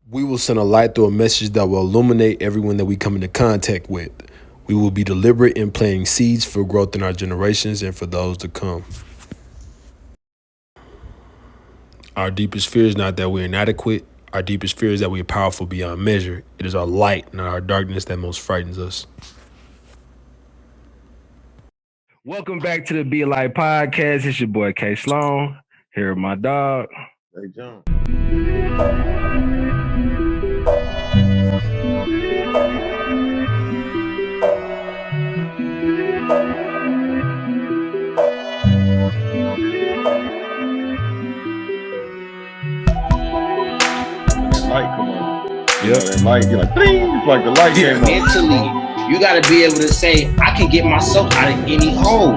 We will send a light through a message that will illuminate everyone that we come into contact with. We will be deliberate in planting seeds for growth in our generations and for those to come. Our deepest fear is not that we're inadequate. Our deepest fear is that we are powerful beyond measure. It is our light, not our darkness, that most frightens us. Welcome back to the Be Alive podcast. It's your boy K.sloan. Here with my dog. Hey, John. Light come on. You know, that light, you're like, ding, it's like the light came on. Mentally, you got to be able to say, I can get myself out of any hole.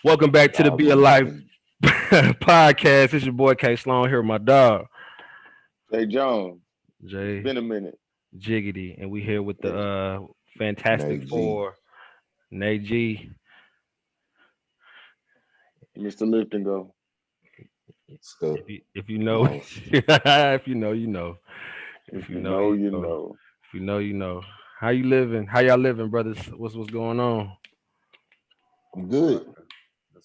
Welcome back to the Be Alive podcast. It's your boy K.sloan here with my dog. Hey, John. Jay. It's been a minute. Jiggity. And we here with the Fantastic Four. Nate G. Mr. Lift and Go. If you know, if you know, you know. If you know, you know. If you know, you know. How you living? How y'all living, brothers? What's going on? I'm good.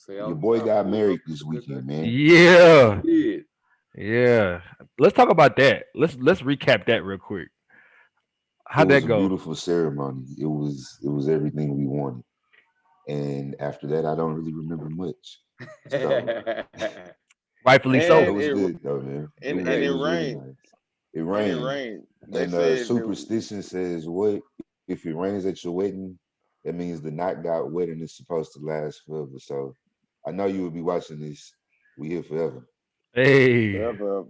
Your boy got married this weekend, man. Yeah. Let's talk about that. Let's recap that real quick. How'd that go? It was a beautiful ceremony. It was everything we wanted. And after that, I don't really remember much. So, rightfully so. It was good though, man. And it rained. Really nice. It rained. And superstition says what? If it rains at your wedding, that means the knot got wet and it's supposed to last forever. So I know you will be watching this. We here forever. Hey, forever.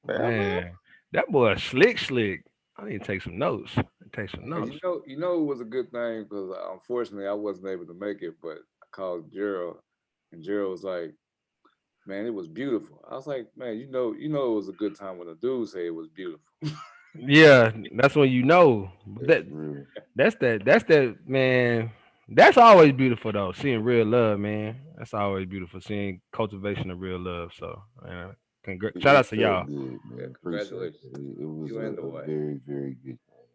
Man, that boy slick. I need to take some notes. You know, it was a good thing because unfortunately I wasn't able to make it, but I called Gerald, and Gerald was like, "Man, it was beautiful." I was like, "Man, you know, it was a good time when a dude say it was beautiful." Yeah, that's when you know. That's that man. That's always beautiful though. Seeing real love, man. That's always beautiful. Seeing cultivation of real love. So, shout out to y'all. Good, man. Congratulations. It was a very, very good thing.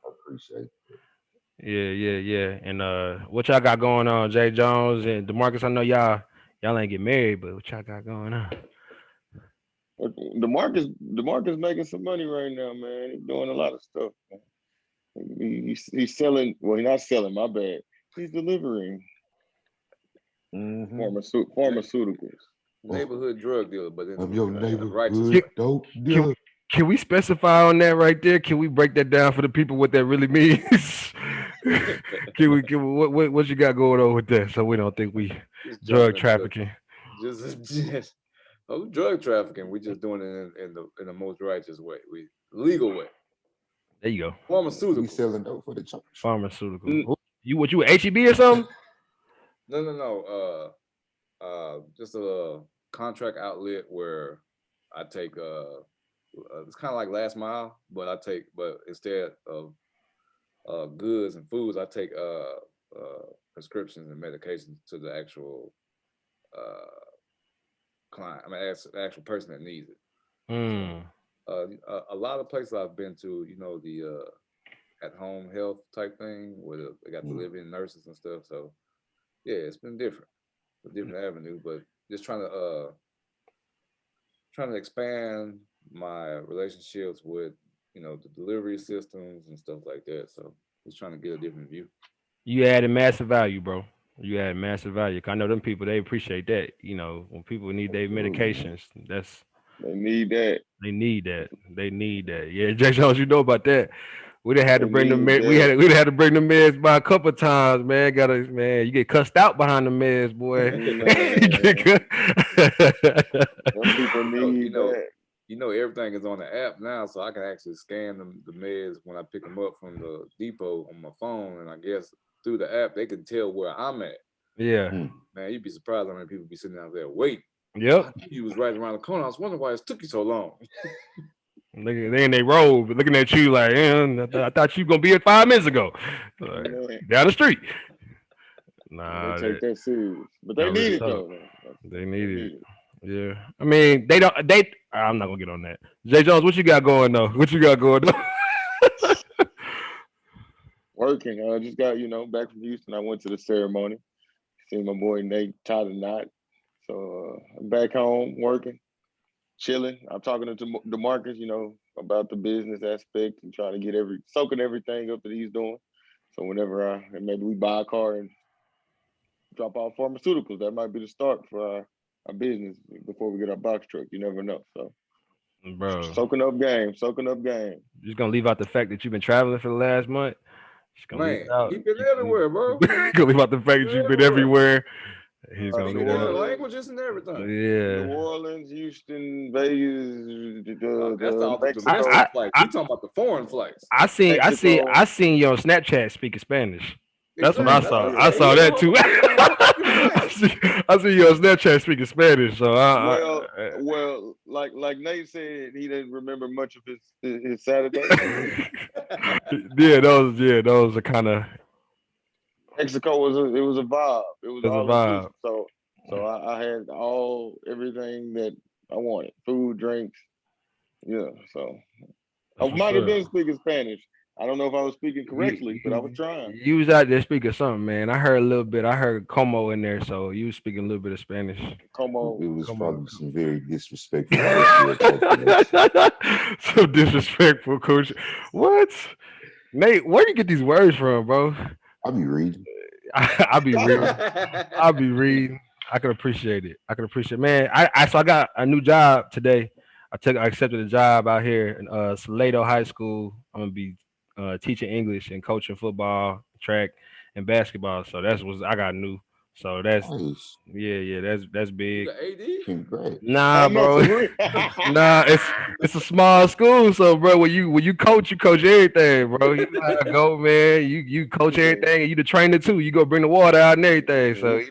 I appreciate it. Yeah. And what y'all got going on, Jay Jones and DeMarcus? I know y'all ain't get married, but what y'all got going on? DeMarcus making some money right now, man. He's doing a lot of stuff, man. He's selling. Well, he's not selling. My bad. He's delivering pharmaceuticals. Neighborhood drug dealer, but I'm your neighborhood dope dealer. Can we specify on that right there? Can we break that down for the people what that really means? What you got going on with that? So we don't think we drug trafficking. Just drug trafficking. We just doing it in the most righteous way. Legal way. There you go. Pharmaceutical. We selling dope for the church. Pharmaceutical. You HEB or something? No. Just a contract outlet where I take it's kind of like last mile, but instead of goods and foods, I take prescriptions and medications to the actual client. I mean, the actual person that needs it. A lot of places I've been to, you know, the at-home health type thing where they got the live-in nurses and stuff. So yeah, it's been different, a different avenue, but just trying to expand my relationships with, you know, the delivery systems and stuff like that. So just trying to get a different view. You added massive value, bro. You add massive value. I know them people, they appreciate that. You know, when people need their medications, they need that. They need that. Yeah, Jay Jones, you know about that. We'd have had to bring them meds. We'd had to bring the meds by a couple of times, man. You get cussed out behind the meds, boy. Some people need that. You know, everything is on the app now, so I can actually scan the meds when I pick them up from the depot on my phone, and I guess through the app they can tell where I'm at. Yeah, man, you'd be surprised how many people be sitting out there waiting. Yep, you was right around the corner. I was wondering why it took you so long. They in their robe, looking at you like, I thought you were gonna be here 5 minutes ago, down the street. Nah, they take that serious, but they need it though. They need it. Yeah. I mean, they don't. They. I'm not gonna get on that. Jay Jones, what you got going though? What you got going though? Working. I just got, back from Houston. I went to the ceremony. See my boy Nate tie the knot. So I'm back home working, chilling. I'm talking to DeMarcus, about the business aspect and trying to get soaking everything up that he's doing. So whenever maybe we buy a car and drop off pharmaceuticals, that might be the start for our business before we get our box truck. You never know. So, Bro, soaking up game. just gonna leave out the fact that you've been traveling for the last month. Just gonna leave Man, it out. he been everywhere, bro. Gonna leave out the fact that you've been everywhere. He's gonna Speaking leave different that. languages and everything. Yeah. New Orleans, Houston, Vegas, That's all the Mexico. domestic flights. We talking about the foreign flights. I seen you on Snapchat speaking Spanish. That's what I saw. I saw that too. I see you on Snapchat speaking Spanish. So well, like Nate said, he didn't remember much of his Saturday. those are kind of. Mexico was a vibe. It was all a vibe. inclusive. So I had everything that I wanted: food, drinks. Yeah. So I might have been speaking Spanish. I don't know if I was speaking correctly, but I was trying. You was out there speaking something, man. I heard a little bit. I heard como in there, so you was speaking a little bit of Spanish. Como. It was probably some very disrespectful. So disrespectful, coach. What? Nate, where do you get these words from, bro? I'll be reading. I'll be reading. I'll be reading. I can appreciate it. Man. I got a new job today. I accepted a job out here in Salado High School. I'm gonna be teaching English and coaching football, track, and basketball. So that's what I got new. So that's nice. that's big. Congrats. Nah, bro. Nah, it's a small school, so bro, when you coach everything, bro. You know how to go, man. You coach everything, and you the trainer too. You go bring the water out and everything. So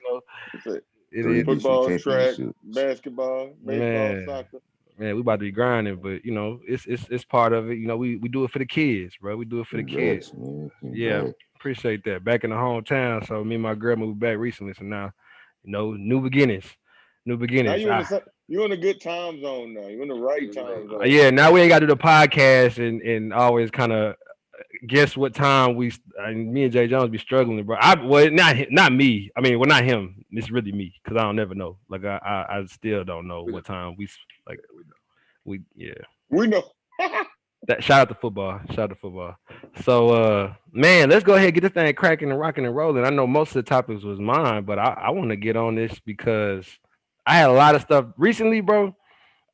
it is football, track, basketball, baseball, soccer. Man, we about to be grinding, but it's part of it. We do it for the kids, bro. We do it for the kids. Man. Yeah, appreciate that. Back in the hometown, so me and my girl moved back recently, so now, new beginnings. New beginnings. Now you're in a good time zone now. You're in the right time zone. Yeah, now we ain't got to do the podcast and always kind of guess what time me and Jay Jones be struggling, bro. Not me. I mean, well, not him. It's really me because I don't never know. Like I still don't know what time we know. That shout out to football. So man, let's go ahead and get this thing cracking and rocking and rolling. I know most of the topics was mine, but I want to get on this because I had a lot of stuff recently, bro.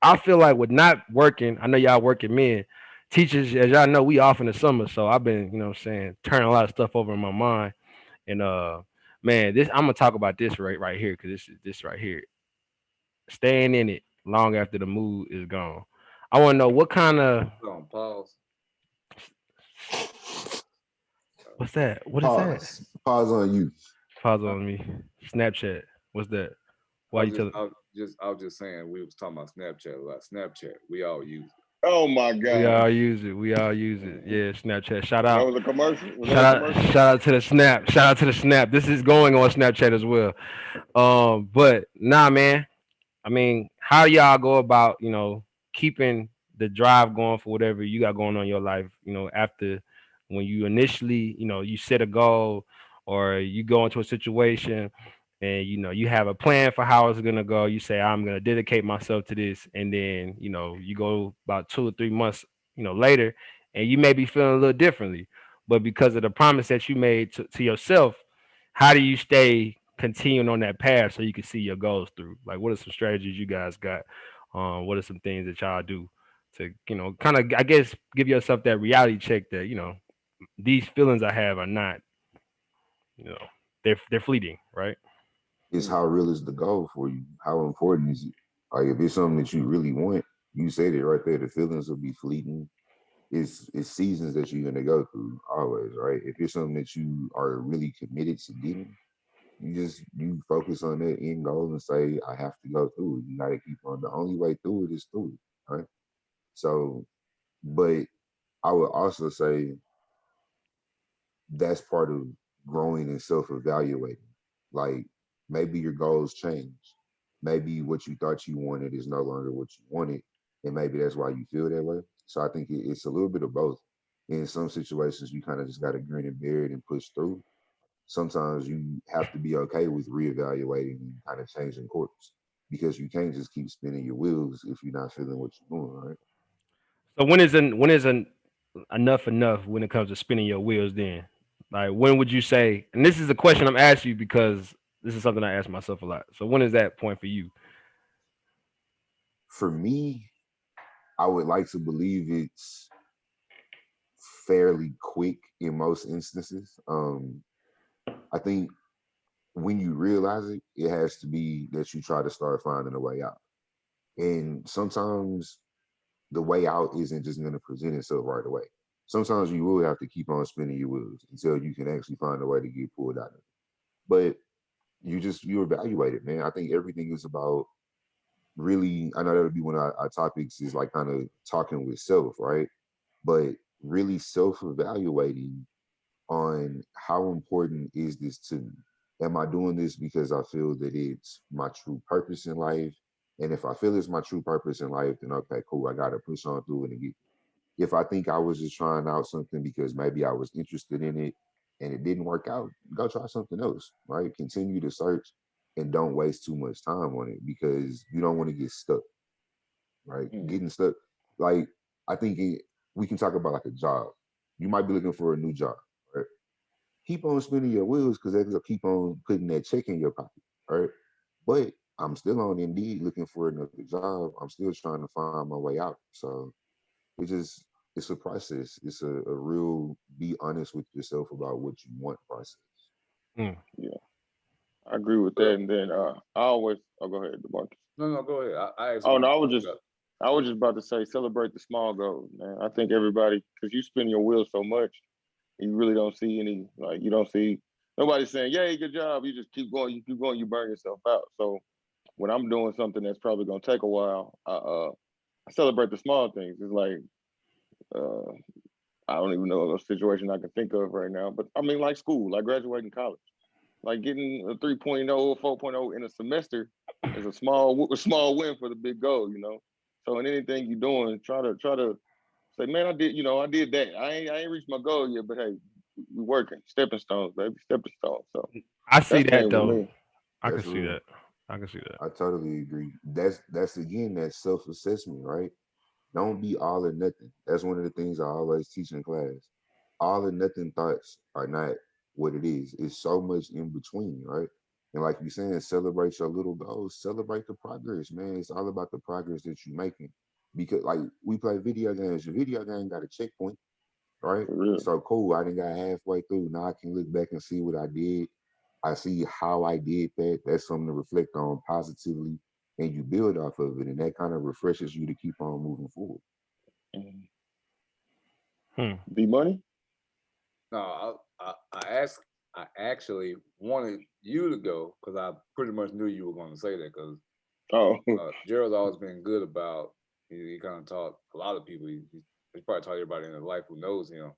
I feel like with not working, I know y'all working men, teachers, as y'all know, we off in the summer. So I've been, turning a lot of stuff over in my mind. And man, I'm gonna talk about this right here, because this right here. Staying in it long after the mood is gone. I want to know what kind of pause. What's that? What is that? Pause on you. Pause on me. Snapchat. What's that? Why you I was just saying we was talking about Snapchat a lot. Snapchat, we all use it. Oh my God. We all use it. Yeah, Snapchat. Shout out. That was a commercial. Shout out to the Snap. This is going on Snapchat as well. But nah, man. I mean, how y'all go about, keeping the drive going for whatever you got going on in your life, after when you initially, you set a goal or you go into a situation and, you have a plan for how it's going to go. You say, I'm going to dedicate myself to this. And then, you go about 2 or 3 months, later, and you may be feeling a little differently. But because of the promise that you made to yourself, how do you stay continuing on that path so you can see your goals through? Like, what are some strategies you guys got? What are some things that y'all do to, kind of, I guess, give yourself that reality check that, these feelings I have are not, they're fleeting, right? It's how real is the goal for you? How important is it? Like, if it's something that you really want, you said it right there, the feelings will be fleeting. It's seasons that you're gonna go through always, right? If it's something that you are really committed to getting, you focus on that end goal and say, I have to go through it. You gotta keep on. The only way through it is through it, right? So, but I would also say that's part of growing and self-evaluating. Like, maybe your goals change. maybe what you thought you wanted is no longer what you wanted, and maybe that's why you feel that way. So I think it's a little bit of both. In some situations, you kind of just got to grin and bear it and push through. Sometimes you have to be okay with reevaluating and kind of changing course, because you can't just keep spinning your wheels if you're not feeling what you're doing, right? So enough when it comes to spinning your wheels? Then, like, when would you say? And this is a question I'm asking you because this is something I ask myself a lot. So when is that point for you? For me, I would like to believe it's fairly quick in most instances. I think when you realize it, it has to be that you try to start finding a way out. And sometimes the way out isn't just going to present itself right away. Sometimes you will have to keep on spinning your wheels until you can actually find a way to get pulled out of it. But you evaluate it, man. I think everything is about really, I know that would be one of our topics, is like kind of talking with self, right? But really self-evaluating on how important is this to me? Am I doing this because I feel that it's my true purpose in life? And if I feel it's my true purpose in life, then okay, cool. I gotta push on through it and get. If I think I was just trying out something because maybe I was interested in it and it didn't work out, go try something else, right? Continue to search and don't waste too much time on it, because you don't want to get stuck, right? Getting stuck, like, I think we can talk about like a job. You might be looking for a new job, right? Keep on spinning your wheels because they'll keep on putting that check in your pocket, right? But I'm still on Indeed looking for another job. I'm still trying to find my way out. So it's a process. It's a real be honest with yourself about what you want process. Yeah, I agree with that. And then I always, go ahead, DeMarcus. No, go ahead. Oh no, I was just about to say, celebrate the small goals, man. I think everybody, because you spin your wheels so much, you really don't see any, like, you don't see nobody saying, "Yay, good job." You just keep going, you burn yourself out. So when I'm doing something that's probably gonna take a while, I celebrate the small things. It's like uh, I don't even know a situation I can think of right now, but I mean, like school, like graduating college, like getting a 3.0 or 4.0 in a semester is a small win for the big goal, you know. So in anything you're doing, try to say, man, I did that. I ain't reached my goal yet, but hey, we working, stepping stones, baby, stepping stones. So I see that's that main with though. me. I can That's see real. that. I can see that. I totally agree. That's again that self-assessment, right? Don't be all or nothing. That's one of the things I always teach in class. All or nothing thoughts are not what it is. It's so much in between, right? And like you saying, celebrate your little goals. Celebrate the progress, man. It's all about the progress that you're making. Because like we play video games, your video game got a checkpoint, right? For real. So cool. I didn't got halfway through. Now I can look back and see what I did. I see how I did that. That's something to reflect on positively, and you build off of it, and that kind of refreshes you to keep on moving forward. The money? No, I actually wanted you to go because I pretty much knew you were going to say that, because Gerald's always been good about, he kind of taught a lot of people, he probably taught everybody in his life who knows him,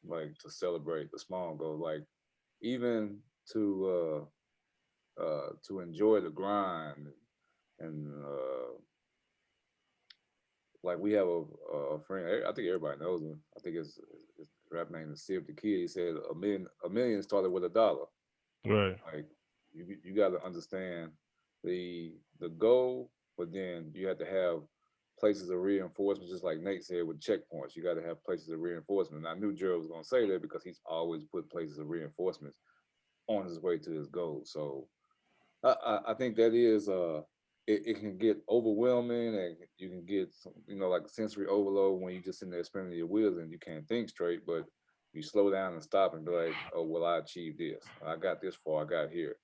like, to celebrate the small goals, like even to enjoy the grind, and like we have a friend, I think everybody knows him. I think his rap name is Sib the Kid. He said a million started with $1. Right. Like you got to understand the goal, but then you have to have places of reinforcement, just like Nate said with checkpoints. You got to have places of reinforcement. And I knew Gerald was going to say that because he's always put places of reinforcements on his way to his goal. So I think that is it can get overwhelming, and you can get some, like sensory overload when you just sitting there spinning your wheels and you can't think straight. But you slow down and stop and be like, oh well, I achieved this. I got this far. I got here.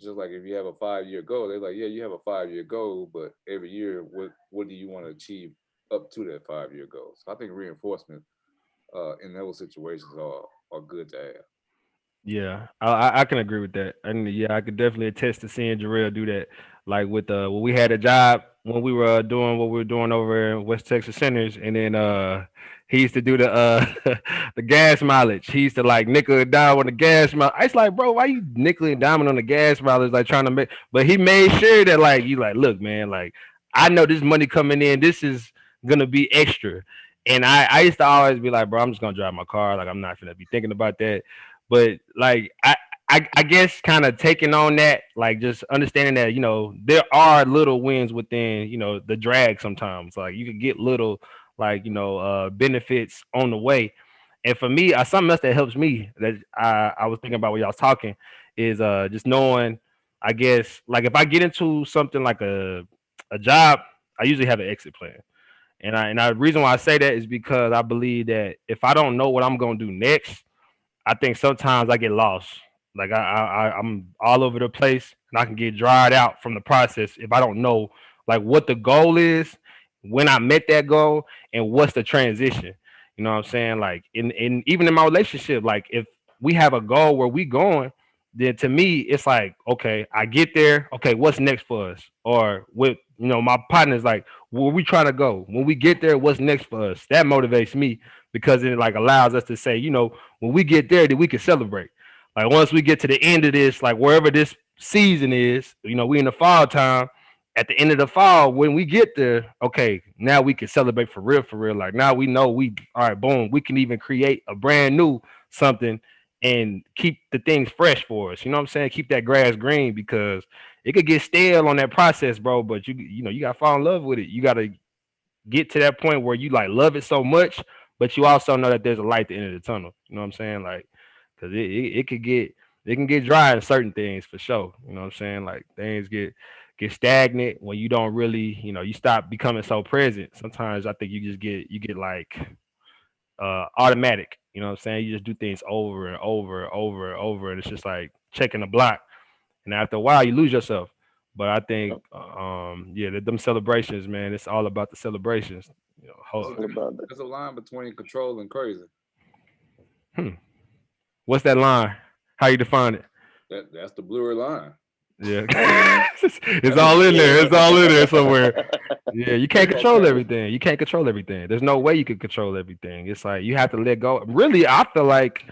Just like if you have a 5-year goal, they're like, yeah, you have a 5-year goal, but every year, what do you want to achieve up to that 5-year goal? So I think reinforcement in those situations are good to have. Yeah, I can agree with that, and yeah, I could definitely attest to seeing Jarrell do that. Like with when we had a job when we were doing what we were doing over in West Texas Centers, and then he used to do the the gas mileage. He used to like nickel and dime on the gas mileage. I was like, bro, why you nickel and diming on the gas mileage? Like trying to make, but he made sure that like you like, look, man, like I know this money coming in. This is gonna be extra. And I used to always be like, bro, I'm just gonna drive my car. Like I'm not gonna be thinking about that. But like I guess kind of taking on that, like just understanding that, there are little wins within, the drag sometimes. Like you could get little like, benefits on the way. And for me, something else that helps me that I was thinking about when y'all was talking is just knowing, I guess, like if I get into something like a job, I usually have an exit plan. And the reason why I say that is because I believe that if I don't know what I'm gonna do next, I think sometimes I get lost. Like I'm all over the place, and I can get dried out from the process if I don't know like what the goal is, when I met that goal, and what's the transition. You know what I'm saying? Like in even in my relationship, like if we have a goal where we going, then to me it's like, okay, I get there. Okay, what's next for us? Or with my partner's like, where we trying to go? When we get there, what's next for us? That motivates me because it like allows us to say, when we get there, then we can celebrate. Like once we get to the end of this, like wherever this season is, we in the fall time. At the end of the fall, when we get there, okay, now we can celebrate for real, for real. Like now we know we all right, boom, we can even create a brand new something and keep the things fresh for us. You know what I'm saying? Keep that grass green because it could get stale on that process, bro. But you gotta fall in love with it. You gotta get to that point where you like love it so much, but you also know that there's a light at the end of the tunnel. You know what I'm saying? Like, because it can get dry in certain things for sure. You know what I'm saying? Like things get stagnant when you don't really, you stop becoming so present. Sometimes I think you get like automatic. You know what I'm saying? You just do things over and over and over and over, and it's just like checking the block. And after a while, you lose yourself. But I think, yeah, them celebrations, man, it's all about the celebrations. So there's a line between control and crazy. What's that line? How you define it? That's the blurry line. Yeah, it's all in there. It's all in there somewhere. Yeah, you can't control everything. You can't control everything. There's no way you can control everything. It's like you have to let go. Really, I feel like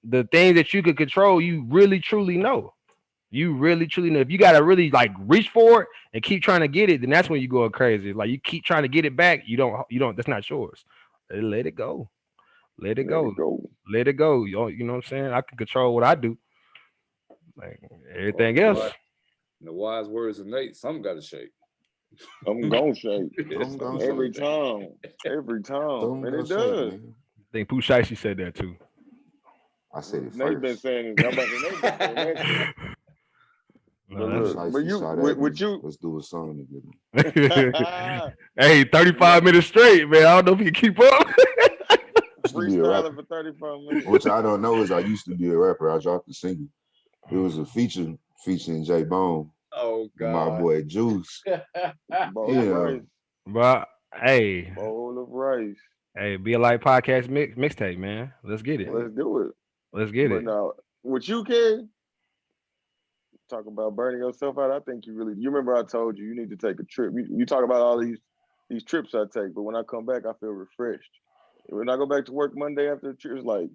the things that you could control, you really truly know. You really truly know. If you gotta really like reach for it and keep trying to get it, then that's when you go crazy. Like you keep trying to get it back, you don't. That's not yours. Let it go. Let it go. Let it go. You know what I'm saying? I can control what I do. Like everything else. The wise words of Nate, something got to shake. I'm gonna shake every time, and it does. I think Pooh Shiesty said that too. I said it Nate first. been saying it. But you, let's do a song together. Hey, 35 minutes straight, man. I don't know if you can keep up. Freestyling for 35 minutes. Which I don't know is I used to be a rapper. I dropped a single. It was a featuring J Bone. Oh God. My boy Juice. Bowl of rice. But hey. Bowl of rice. Hey, Be a Light podcast mixtape, man. Let's get it. Let's do it. Let's get it. Now, what you can talk about burning yourself out. I think you remember I told you need to take a trip. You talk about all these trips I take, but when I come back, I feel refreshed. When I go back to work Monday after the trip, it's like,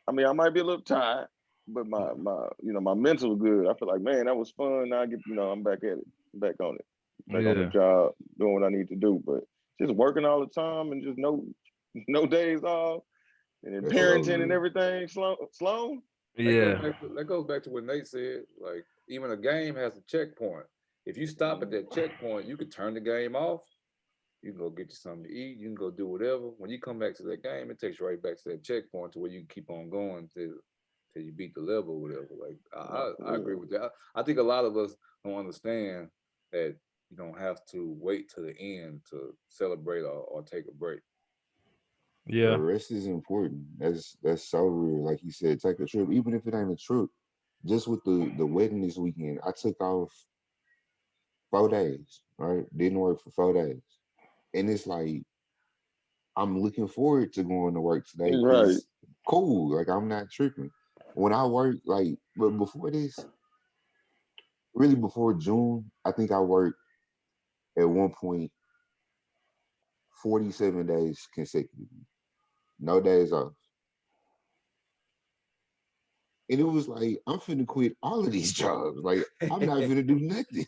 I mean, I might be a little tired, but my mental good. I feel like, man, that was fun. Now I get, I'm back at it, back on it, back on the job, doing what I need to do. But just working all the time and just no days off, and then parenting and everything. Sloan. Yeah. That goes back to what Nate said. Like, even a game has a checkpoint. If you stop at that checkpoint, you can turn the game off. You can go get you something to eat. You can go do whatever. When you come back to that game, it takes you right back to that checkpoint to where you can keep on going till you beat the level or whatever. Like, I agree with that. I think a lot of us don't understand that you don't have to wait to the end to celebrate or take a break. Yeah, the rest is important. That's so real. Like you said, take a trip, even if it ain't a trip. Just with the wedding this weekend, I took off 4 days. Right, didn't work for 4 days, and it's like I'm looking forward to going to work today. Right, cool. Like I'm not tripping. when I worked, like, but before this, really before June, I think I worked at one point 47 days consecutively, no days off. And it was like, I'm finna quit all of these jobs. Like, I'm not finna do nothing.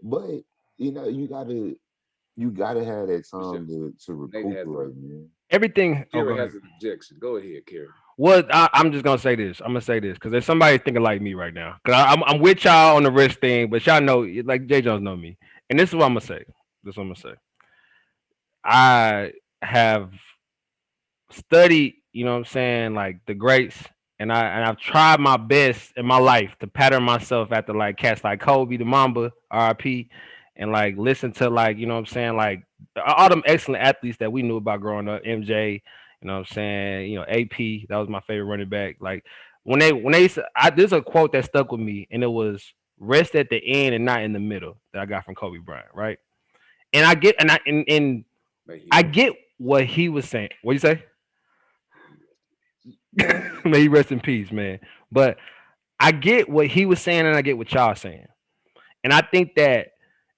But you gotta have that time to Nate has recuperate, man. Everything. Oh, go Kerry ahead. has an objection. Go ahead, Kerry. What I'm just gonna say this. I'm gonna say this because there's somebody thinking like me right now. Cause I'm with y'all on the risk thing, but y'all know like Jay Jones know me, and this is what I'm gonna say. This is what I'm gonna say. I have studied, you know what I'm saying, like the greats, and I've tried my best in my life to pattern myself after like cats like Kobe, the Mamba, RIP, and like listen to like, you know what I'm saying, like all them excellent athletes that we knew about growing up, MJ, you know what I'm saying, AP, that was my favorite running back. Like when they there's a quote that stuck with me, and it was rest at the end and not in the middle that I got from Kobe Bryant, right? And I get and I get what he was saying. What you say? May he rest in peace, man. But I get what he was saying, and I get what y'all saying. And I think that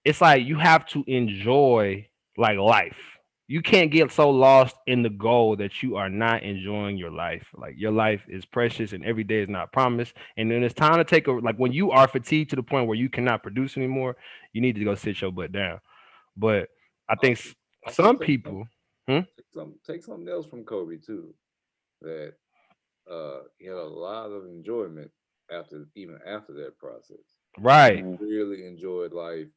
it's like you have to enjoy like life. You can't get so lost in the goal that you are not enjoying your life. Like your life is precious and every day is not promised. And then it's time to take a like when you are fatigued to the point where you cannot produce anymore, you need to go sit your butt down. But I think Also some take people, hmm? take something else from Kobe too. That he had a lot of enjoyment even after that process. Right, Really enjoyed life,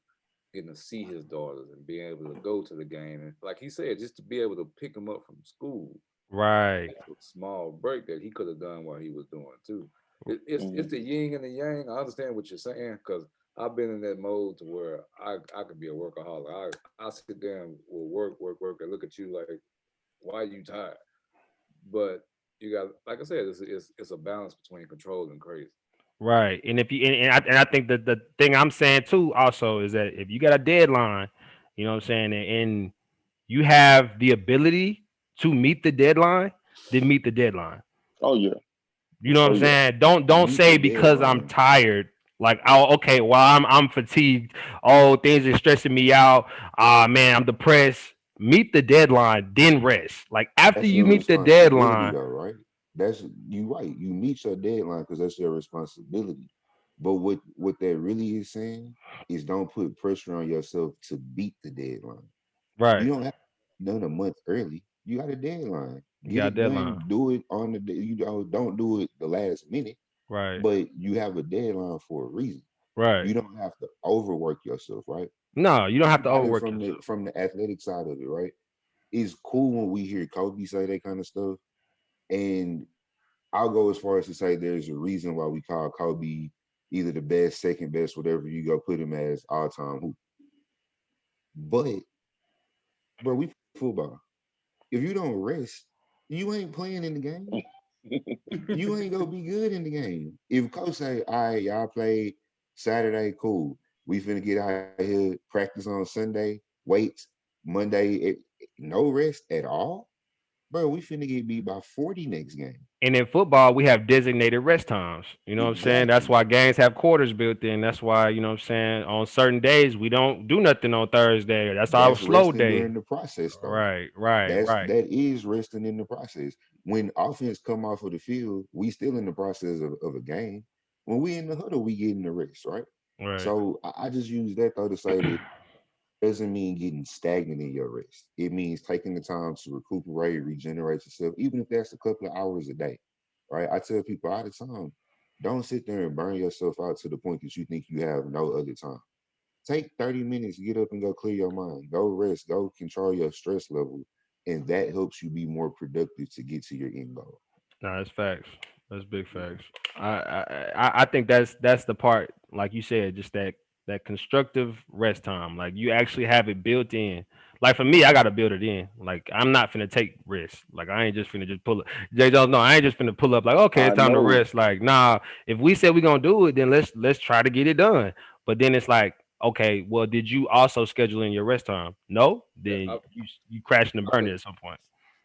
getting to see his daughters and being able to go to the game, and like he said, just to be able to pick them up from school. right, That's a small break that he could have done while he was doing too. It's the yin and the yang. I understand what you're saying because I've been in that mode to where I could be a workaholic. I sit there and will work, and look at you like, why are you tired? But you got, like I said, it's a balance between control and crazy. right. And if you and I think that the thing I'm saying too also is that if you got a deadline, you know what I'm saying, and you have the ability to meet the deadline, then meet the deadline. Oh yeah. You know what Oh I'm yeah. saying? Don't Meet the say because I'm deadline. tired. Like, oh, okay, well, I'm fatigued. Oh, things are stressing me out. Ah, man, I'm depressed. Meet the deadline, then rest. Like after That's you your meet the responsibility, deadline, though, right? That's you right. You meet your deadline because that's your responsibility. But what that really is saying is don't put pressure on yourself to beat the deadline. You right? don't have to be done a month early. You got a deadline. You Get got a it deadline, done. Do it on the day. You don't do it the last minute, right? but you have a deadline for a reason. Right. You don't have to overwork yourself, right? No, you don't have Think to about it overwork from the yourself. from the athletic side of it, right? It's cool when we hear Kobe say that kind of stuff, and I'll go as far as to say there's a reason why we call Kobe either the best, second best, whatever you go put him as all time hoop. But bro, we play football. If you don't rest, you ain't playing in the game. You ain't gonna be good in the game. If coach say, all right, y'all play Saturday, cool. We finna get out here, practice on Sunday, weights, Monday, no rest at all. Bro, we finna get beat by 40 next game. And in football, we have designated rest times. You know what I'm saying? That's Exactly. why games have quarters built in. That's why, you know what I'm saying, on certain days we don't do nothing on Thursday. That's our That's slow resting day. during the process though. Right, right, right, That is resting in the process. When offense come off of the field, we still in the process of a game. When we in the huddle, we getting the rest, right? right. So I just use that though to say that doesn't mean getting stagnant in your rest. It means taking the time to recuperate, regenerate yourself, even if that's a couple of hours a day. Right? I tell people all the time, don't sit there and burn yourself out to the point that you think you have no other time. Take 30 minutes, get up and go clear your mind. Go rest, go control your stress level. And that helps you be more productive to get to your end goal. No, that's facts. That's big facts. I think that's the part, like you said, just that constructive rest time. Like you actually have it built in. Like for me, I gotta build it in. Like I'm not finna take risks. Like I ain't just finna just pull up. Jay Jones, no, I ain't just finna pull up. Like okay, I it's time to know. rest. Like nah, if we said we gonna do it, then let's try to get it done. But then it's like, okay, well, did you also schedule in your rest time? No, Yeah, then you crashing and I've burning been at some point.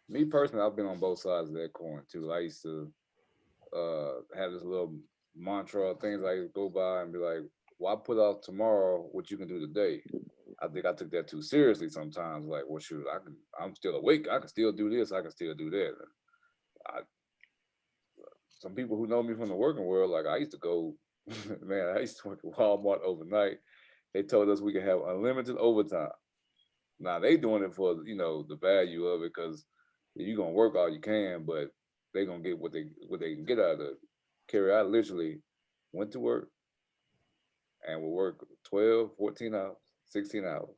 me personally, I've been on both sides of that coin too. I used to have this little mantra, things I go by and be like, well, I put out tomorrow what you can do today. I think I took that too seriously sometimes. Like, well, shoot, I'm still awake. I can still do this. I can still do that. I, some people who know me from the working world, like I used to go, man, I used to work at Walmart overnight. They told us we could have unlimited overtime. Now they doing it for, you know, the value of it, because you're gonna work all you can, but they gonna get what they can get out of it. Kerry, I literally went to work and would work 12, 14 hours, 16 hours.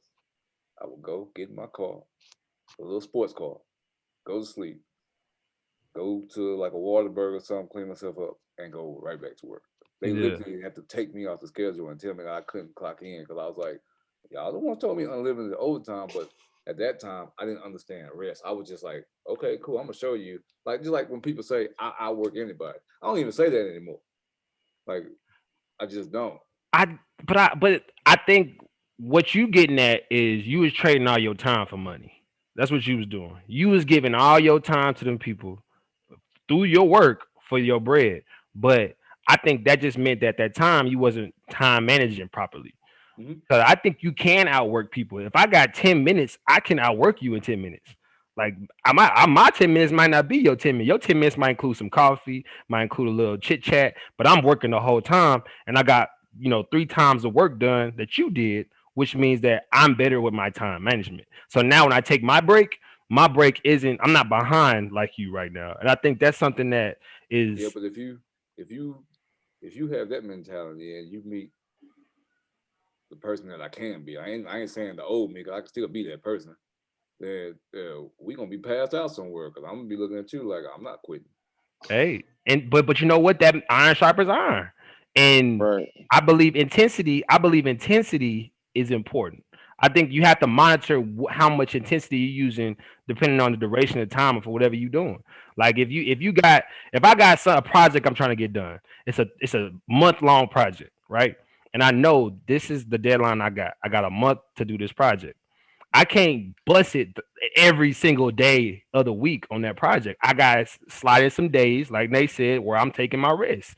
I would go get in my car, a little sports car, go to sleep, go to like a Waterburg or something, clean myself up, and go right back to work. They literally had to take me off the schedule and tell me I couldn't clock in, because I was like, y'all don't want to tell me unlimited overtime, but at that time I didn't understand rest. I was just like, okay, cool, I'm gonna show you. Like, just like when people say I work anybody, I don't even say that anymore. Like, I just don't. But I think what you getting at is you was trading all your time for money. That's what you was doing. You was giving all your time to them people through your work for your bread. But I think that just meant that that time you wasn't time managing properly. Because I think you can outwork people. If I got 10 minutes, I can outwork you in 10 minutes. Like my 10 minutes might not be your 10 minutes. Your 10 minutes might include some coffee, might include a little chit chat, but I'm working the whole time and I got, 3 times the work done that you did, which means that I'm better with my time management. So now when I take my break isn't, I'm not behind like you right now. And I think that's something that is. Yeah, but if you have that mentality and you meet the person that I can be, I ain't saying the old me, because I can still be that person. Then we gonna be passed out somewhere, because I'm gonna be looking at you like I'm not quitting. Hey, and but you know what? That iron sharpens iron, and Right. I believe intensity. I believe intensity is important. I think you have to monitor how much intensity you're using, depending on the duration of time for whatever you're doing. Like if I got a project I'm trying to get done, it's a month-long project, right? And I know this is the deadline I got. I got a month to do this project. I can't bust it every single day of the week on that project. I got slide in some days, like Nate said, where I'm taking my rest.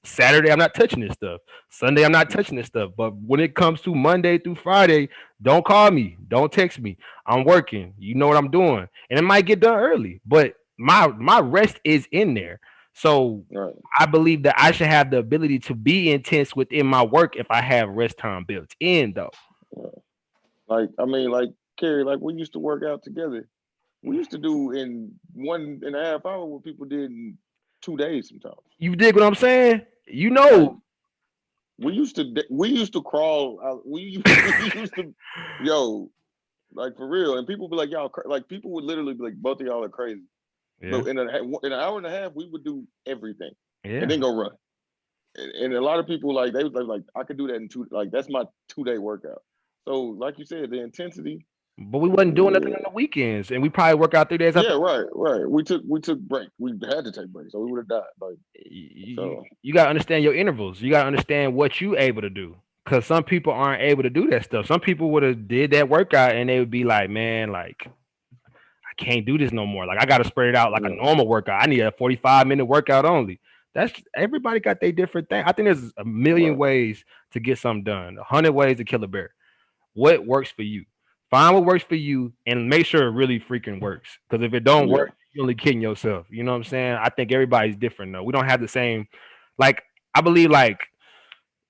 Saturday, I'm not touching this stuff. Sunday, I'm not touching this stuff. But when it comes to Monday through Friday, don't call me. Don't text me. I'm working. You know what I'm doing. And it might get done early, but my rest is in there. So Right. I believe that I should have the ability to be intense within my work if I have rest time built in, though. Yeah. Like, I mean, like Kerry, like we used to work out together. We used to do in 1.5 hours what people did in 2 days sometimes. You dig what I'm saying? Like, we used to crawl out. We used to, yo, like for real. And people be like, y'all, like people would literally be like, both of y'all are crazy. Yeah. But in an hour and a half, we would do everything Yeah. and then go run. And a lot of people like they was like I could do that in two. Like that's my 2-day workout. So like you said, the intensity. But we wasn't doing nothing on the weekends, and we probably work out 3 days after. Yeah, right. We took break. We had to take breaks, so we would have died. Like You gotta understand your intervals. You gotta understand what you able to do. Cause some people aren't able to do that stuff. Some people would have did that workout and they would be like, man, like I can't do this no more. Like I gotta spread it out like a normal workout. I need a 45-minute workout only. That's everybody got their different thing. I think there's a million ways to get something done, 100 ways to kill a bear. What works for you? Find what works for you and make sure it really freaking works. Because if it don't work, you're only kidding yourself. You know what I'm saying? I think everybody's different though. We don't have the same, like, I believe like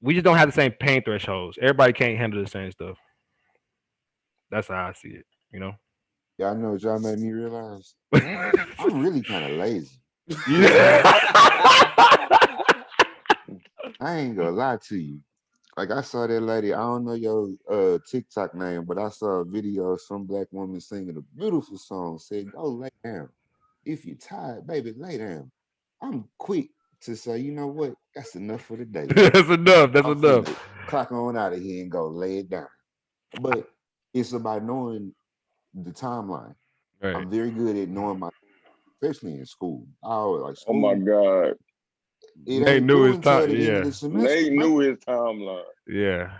we just don't have the same pain thresholds. Everybody can't handle the same stuff. That's how I see it, you know? Y'all know what y'all made me realize? I'm really kind of lazy. I ain't gonna lie to you. Like I saw that lady, I don't know your TikTok name, but I saw a video of some black woman singing a beautiful song, said, go lay down. If you're tired, baby, lay down. I'm quick to say, you know what? That's enough for the day. That's enough. That's enough. Clock on out of here and go lay it down. But it's about knowing the timeline. Right. I'm very good at knowing my, especially in school. I always like school. Oh my God. They knew his time. Yeah. They knew his timeline. Yeah.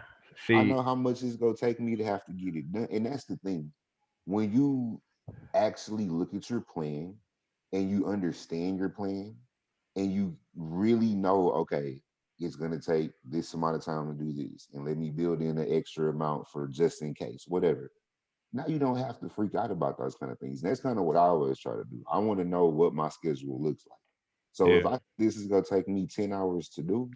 See, I know how much it's gonna take me to have to get it done. And that's the thing. When you actually look at your plan and you understand your plan, and you really know, okay, it's gonna take this amount of time to do this, and let me build in an extra amount for just in case, whatever. Now you don't have to freak out about those kind of things. And that's kind of what I always try to do. I want to know what my schedule looks like. So if Yeah. this is gonna take me 10 hours to do,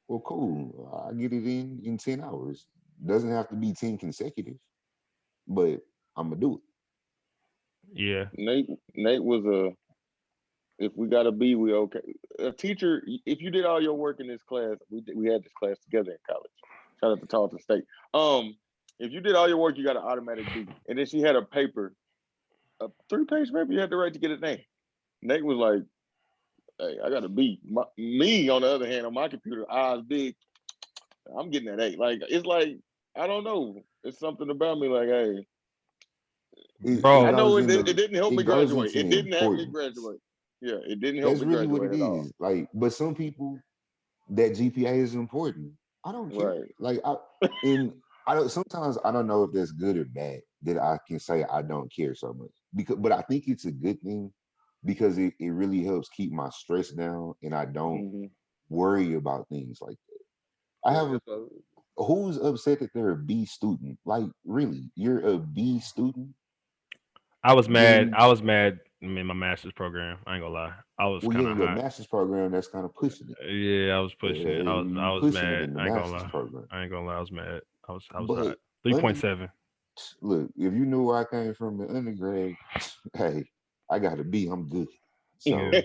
well, cool. I get it in 10 hours. Doesn't have to be 10 consecutive, but I'm gonna do it. Yeah. Nate was a, if we got a B, we okay. A teacher, if you did all your work in this class, we had this class together in college. Shout out to Tarleton State. If you did all your work, you got an automatic B. And then she had a paper, a 3-page paper, you had the right to get an A. Nate was like, hey, I got a B. Me, on the other hand, on my computer, eyes big, I'm getting that A. Like, it's like, I don't know. It's something about me like, hey. Bro. I know it didn't help me goes graduate. into It didn't help me importance. graduate. Yeah, it didn't help That's me really what graduate it at all. is. Like, but some people, that GPA is important. I don't care. Right. Like, I don't. Sometimes I don't know if that's good or bad that I can say I don't care so much, but I think it's a good thing because it really helps keep my stress down, and I don't Mm-hmm. worry about things like that. I Yeah, have who's upset that they're a B student? Like, really, you're a B student? I was mad. Then, I was mad in my master's program. I ain't gonna lie. I was well, kind yeah, of your hot. master's program, that's kind of pushing it. Yeah, I was pushing it. I You was pushing it mad. in the I ain't gonna master's lie. program. I ain't gonna lie. I was mad. I was But hot. 3.7. look, if you knew where I came from in undergrad, hey, I got a B, I'm good. Yeah.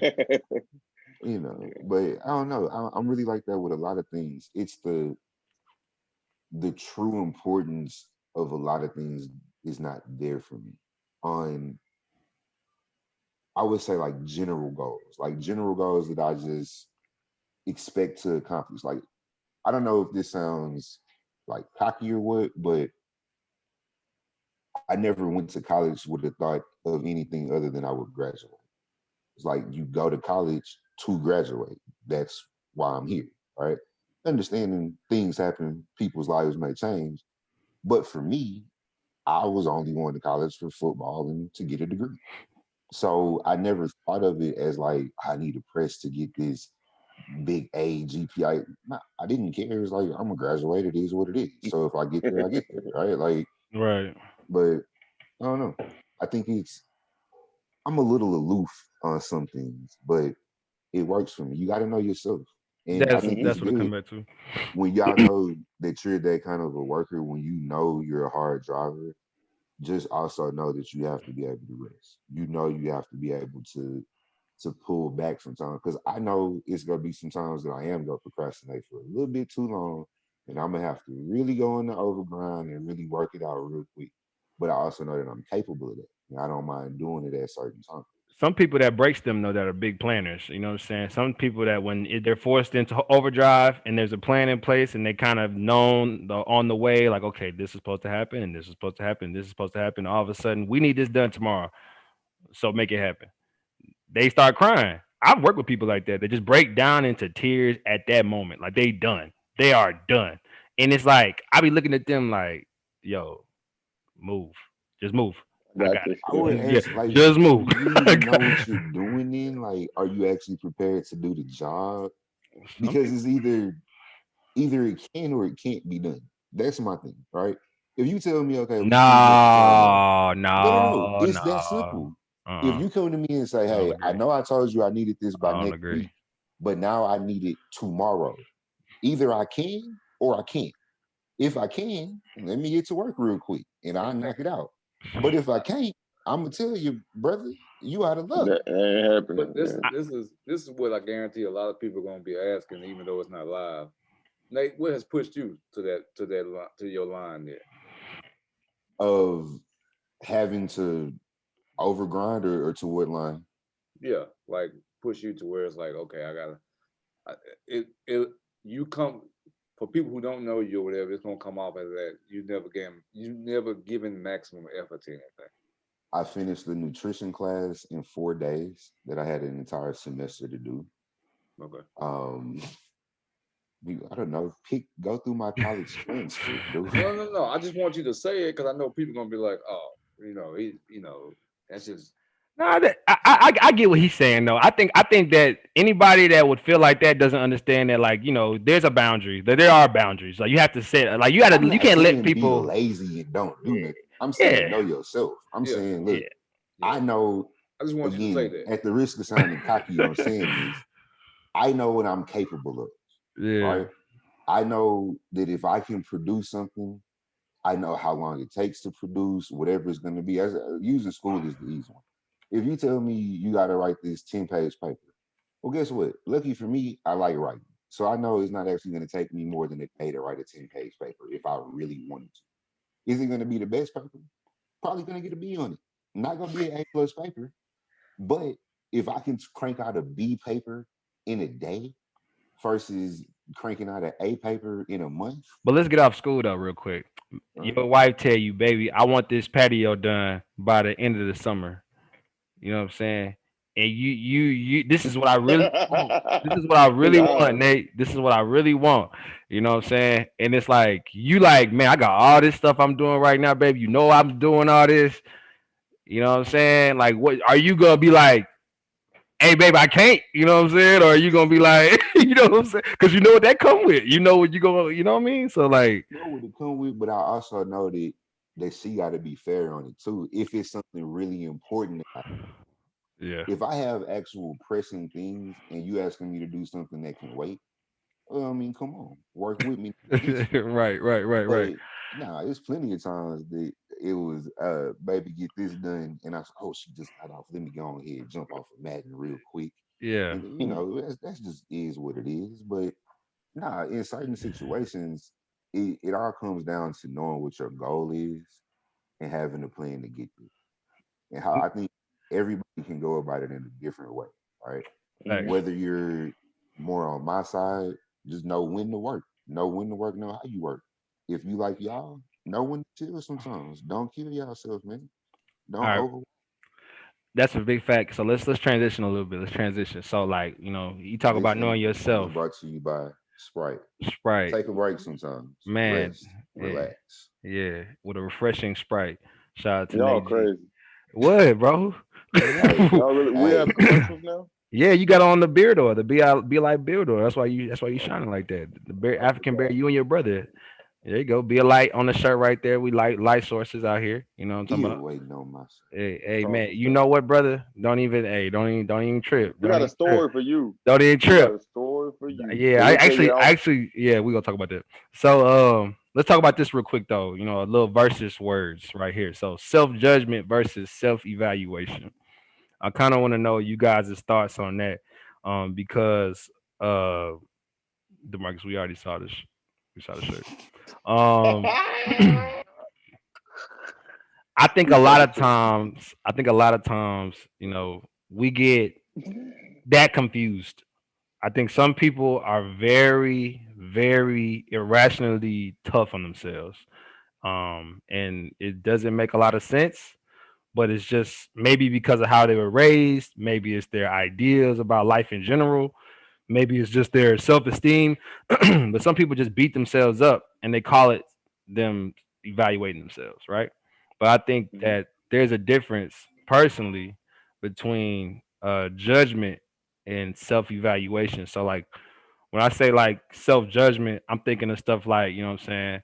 So, but I don't know. I'm really like that with a lot of things. It's the true importance of a lot of things is not there for me. On, I would say, like general goals that I just expect to accomplish. Like, I don't know if this sounds like cocky or what, but I never went to college with a thought of anything other than I would graduate. It's like you go to college to graduate. That's why I'm here, right? Understanding things happen, people's lives may change. But for me, I was only going to college for football and to get a degree. So I never thought of it as like, I need to press to get this big A GPA. Nah, I didn't care. It's like, I'm a graduate. It is what it is. So if I get there, I get there, right? Like, Right. but I don't know. I think I'm a little aloof on some things, but it works for me. You got to know yourself. And I think it's That's what it good comes back to. when y'all know that you're that kind of a worker, when you know you're a hard driver, just also know that you have to be able to rest. You know you have to be able to pull back sometimes. Because I know it's gonna be some times that I am gonna procrastinate for a little bit too long. And I'm gonna have to really go in the overgrind and really work it out real quick. But I also know that I'm capable of that. And I don't mind doing it at certain times. Some people that breaks them though that are big planners. You know what I'm saying? Some people that when they're forced into overdrive and there's a plan in place and they kind of known on the way, like, okay, this is supposed to happen and this is supposed to happen, this is supposed to happen. All of a sudden, we need this done tomorrow, so make it happen. They start crying. I've worked with people like that. They just break down into tears at that moment, like they done. They are done, and it's like I be looking at them like, yo, move, just move. I Got got this. I would it. Yeah, ask, like, just do move. you really even know what you're doing then? Like, are you actually prepared to do the job? Some Because people. it's either it can or it can't be done. That's my thing, right? If you tell me, okay, we need this tomorrow, No, no, no, it's that no. simple. If Uh-uh. you come to me and say, I don't hey, I agree. know I told you I needed this by I don't next agree. week, but now I need it tomorrow. Either I can or I can't. If I can, let me get to work real quick and I'll knock it out. But if I can't, I'm gonna tell you, brother, you out of luck. That ain't happening. But this Yeah. this is what I guarantee a lot of people are gonna be asking, even though it's not live. Nate, what has pushed you to your line there? Of having to overgrind or to what line? Yeah, like push you to where it's like, okay, it you come for people who don't know you or whatever, it's gonna come off as that you never given maximum effort to anything. I finished the nutrition class in 4 days that I had an entire semester to do. Okay. Um, I don't know, go through my college transcript, dude. No. I just want you to say it because I know people gonna be like, oh, that's just No, I get what he's saying though. I think that anybody that would feel like that doesn't understand that, like, there's a boundary. That there are boundaries. Like you have to set, like I'm you not can't let saying be people. lazy and don't do nothing. I'm saying Yeah, know yourself. I'm Yeah, saying, yeah, look, I know, I just want you to say again, that. at the risk of sounding cocky on saying this, I know what I'm capable of, yeah. right? I know that if I can produce something, I know how long it takes to produce whatever it's going to be. As using school is the easy one. If you tell me you got to write this 10-page paper, well, guess what? Lucky for me, I like writing. So I know it's not actually going to take me more than a day to write a 10-page paper if I really wanted to. Is it going to be the best paper? Probably going to get a B on it. Not going to be an A+ paper. But if I can crank out a B paper in a day versus cranking out an A paper in a month, But let's get off school though, real quick. right? Your wife tell you, baby, I want this patio done by the end of the summer. You know what I'm saying? And this is what I really want. This is what I really want, Nah. Nate. This is what I really want. You know what I'm saying? And it's like, you like, man, I got all this stuff I'm doing right now, baby. You know I'm doing all this. You know what I'm saying? Like, what are you gonna be like? Hey, baby, I can't. You know what I'm saying? Or are you gonna be like, you know what I'm saying? Because you know what that come with. You know what you gonna, you know what I mean? So like, Know what it come with, but I also know that she got to be fair on it too. If it's something really important, yeah. if I have actual pressing things and you asking me to do something that can wait, well, I mean, come on, work with me to get some. Right. But nah, it's plenty of times that it was, baby, get this done, and I said, oh, she just got off. Let me go on here, jump off of Madden real quick, Yeah. and that's just is what it is. But nah, in certain situations, it all comes down to knowing what your goal is and having a plan to get there. And how I think everybody can go about it in a different way, right? Thanks. Whether you're more on my side, just know when to work. Know when to work, know how you work. If you like y'all, know when to chill sometimes. Don't kill yourself, man. All Don't right. over. That's a big fact. So let's transition a little bit. Let's transition. So like, you talk And this about knowing segment yourself. brought to you by Sprite. Sprite, Take a break sometimes. man. Rest. Yeah, Relax. yeah. With a refreshing Sprite. Shout out to Y'all Nate G. crazy. What, bro? Hey, Y'all really? We hey, have commercials now. Yeah, you got on the beard or the be like beard or that's why you shining like that. The bear, I African bear, forgot. you and your brother. There you go. Be a light on the shirt right there. We light sources out here. You know what I'm talking still about? waiting on myself. Hey Talk man, some you stuff. know what, brother? Don't even trip. We Don't got a even trip. story for you. Don't even We got trip. a story for you. Yeah, But I we'll tell you out. actually, yeah, we're gonna talk about that. So, let's talk about this real quick though. A little versus words right here. So, self judgment versus self evaluation. I kind of want to know you guys' thoughts on that, because uh, Demarcus, we already saw this. We saw the shirt. Um, We saw the shirt. I think a lot of times, we get that confused. I think some people are very, very irrationally tough on themselves. And it doesn't make a lot of sense, but it's just maybe because of how they were raised, maybe it's their ideas about life in general, maybe it's just their self-esteem. But some people just beat themselves up and they call it them evaluating themselves, right? But I think Mhm. that there's a difference personally between judgment and self-evaluation. So like when I say like self-judgment, I'm thinking of stuff like, you know what I'm saying,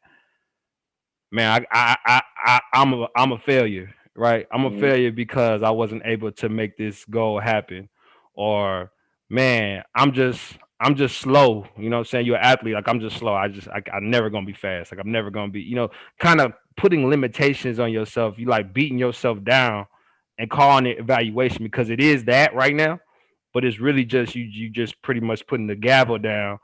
man, I'm a failure, right? I'm a Mhm. failure because I wasn't able to make this goal happen, or man, I'm just slow. You know what I'm saying? You're an athlete, like I'm just slow. I'm never gonna be fast. Like I'm never gonna be, kind of putting limitations on yourself. You like beating yourself down and calling it evaluation because it is that right now, but it's really just you just pretty much putting the gavel down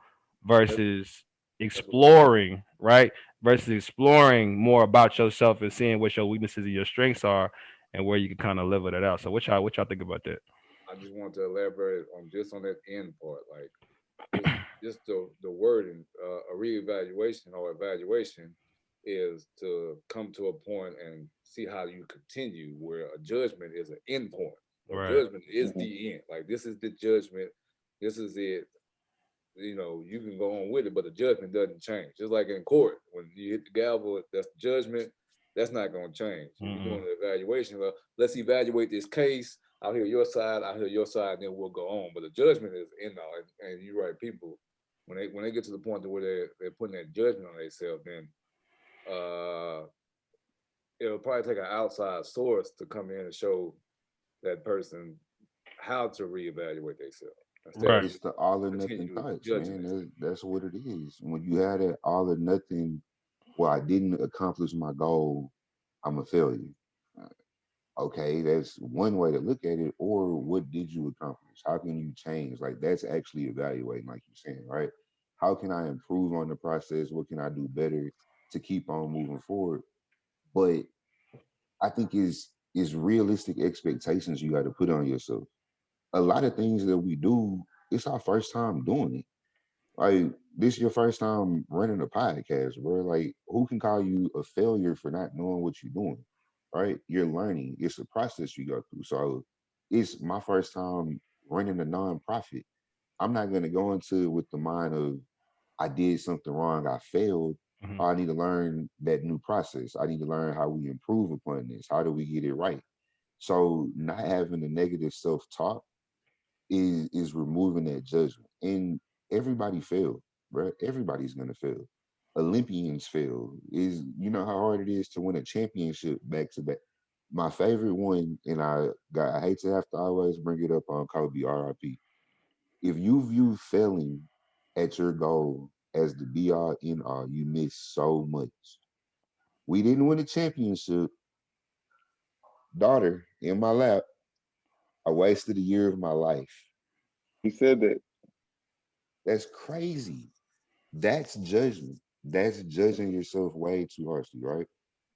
That's, versus that's what it is. exploring, right? Versus exploring more about yourself and seeing what your weaknesses and your strengths are and where you can kind of level that out. So what y'all think about that? I just want to elaborate on just on that end part, like just the wording, a reevaluation or evaluation is to come to a point and see how you continue. Where a judgment is an end point. A Right. judgment is Mhm. the end. Like this is the judgment. This is it. You can go on with it, but the judgment doesn't change. Just like in court, when you hit the gavel, that's the judgment. That's not going to change. If you're Mm-mm. doing an evaluation, well, let's evaluate this case. I'll hear your side, and then we'll go on. But the judgment is end all. And you're right, people, when they get to the point to where they're putting that judgment on themselves, then it'll probably take an outside source to come in and show that person how to reevaluate themselves. Right. It's the all or nothing thoughts, man. That's what it is. When you had that all or nothing, well, I didn't accomplish my goal, I'm a failure. Okay, that's one way to look at it. Or what did you accomplish? How can you change? Like that's actually evaluating, like you're saying, right? How can I improve on the process? What can I do better to keep on moving forward? But I think is realistic expectations you got to put on yourself. A lot of things that we do, it's our first time doing it. Like this your first time running a podcast, bro. Like who can call you a failure for not knowing what you're doing? Right? You're learning. It's a process you go through. So it's my first time running a nonprofit. I'm not gonna go into it with the mind of I did something wrong, I failed. Mm-hmm. I need to learn that new process. I need to learn how we improve upon this. How do we get it right? So not having a negative self-talk is removing that judgment. And everybody failed, right? Everybody's gonna fail. Olympians fail. Is you know how hard it is to win a championship back to back. My favorite one, and I hate to have to always bring it up on Kobe, RIP. If you view failing at your goal as the be all end all, you miss so much. We didn't win a championship. Daughter in my lap, I wasted a year of my life. He said that. That's crazy. That's judgment. That's judging yourself way too harshly, right?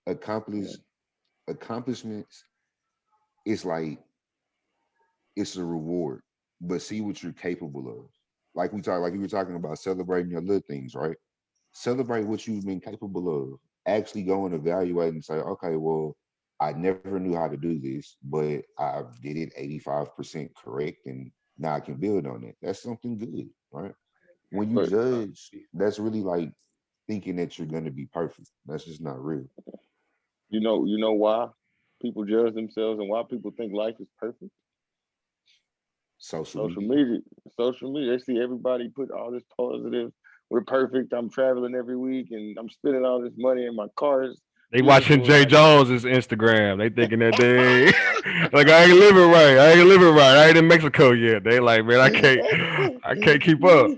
Accomplish accomplishments, it's like it's a reward, but see what you're capable of. Like you were talking about celebrating your little things, right? Celebrate what you've been capable of. Actually go and evaluate and say, okay, well, I never knew how to do this, but I did it 85% correct, and now I can build on it. That's something good, right? When you But judge, that's really like thinking that you're gonna be perfect. That's just not real. you know why people judge themselves and why people think life is perfect? Social Social media. media. Social media. They see everybody put all this positive. We're perfect. I'm traveling every week and I'm spending all this money in my cars. They watching Beautiful. Jay Jones's Instagram. They thinking that they like I ain't living right. I ain't living right. I ain't in Mexico yet. They like, man, I can't keep up.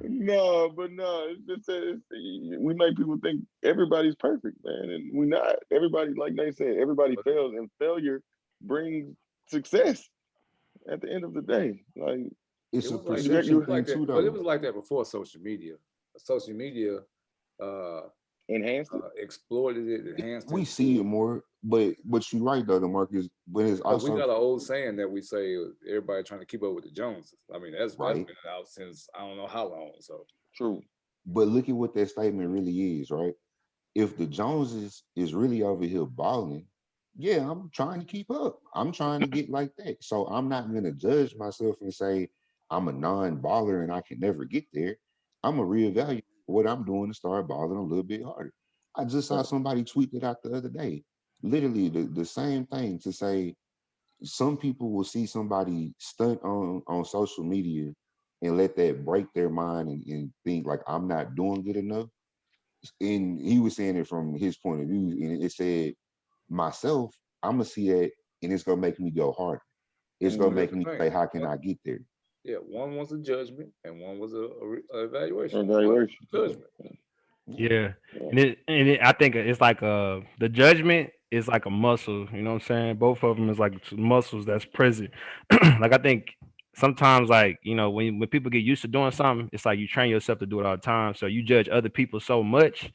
No, but no, it's just that we make people think everybody's perfect, man, and we're not. Everybody, like they said, everybody fails, and failure brings success at the end of the day. Like It's it a was like that. It perception was thing like too, that, but it though. was like that before social media. Social media uh, enhanced it. exploited it, enhanced We it. see it more, but you're right though, DeMarcus. But it's But we also got an old saying that we say everybody trying to keep up with the Joneses. I mean, that's right. been out since I don't know how long. So True. But look at what that statement really is, right? If the Joneses is really over here balling, yeah, I'm trying to keep up. I'm trying to get like that. So I'm not gonna judge myself and say I'm a non-baller and I can never get there. I'm gonna reevaluate what I'm doing to start balling a little bit harder. I just saw somebody tweet it out the other day. Literally the same thing to say some people will see somebody stunt on social media and let that break their mind and think like I'm not doing good enough. And he was saying it from his point of view, and it said myself, I'm gonna see that, and it's gonna make me go harder. It's gonna make me say, how can I get there? Yeah, one was a judgment and one was a evaluation. Evaluation. Judgment. Yeah, and I think it's like the judgment is like a muscle. You know what I'm saying? Both of them is like muscles that's present. Like I think sometimes like when people get used to doing something, it's like you train yourself to do it all the time. So you judge other people so much,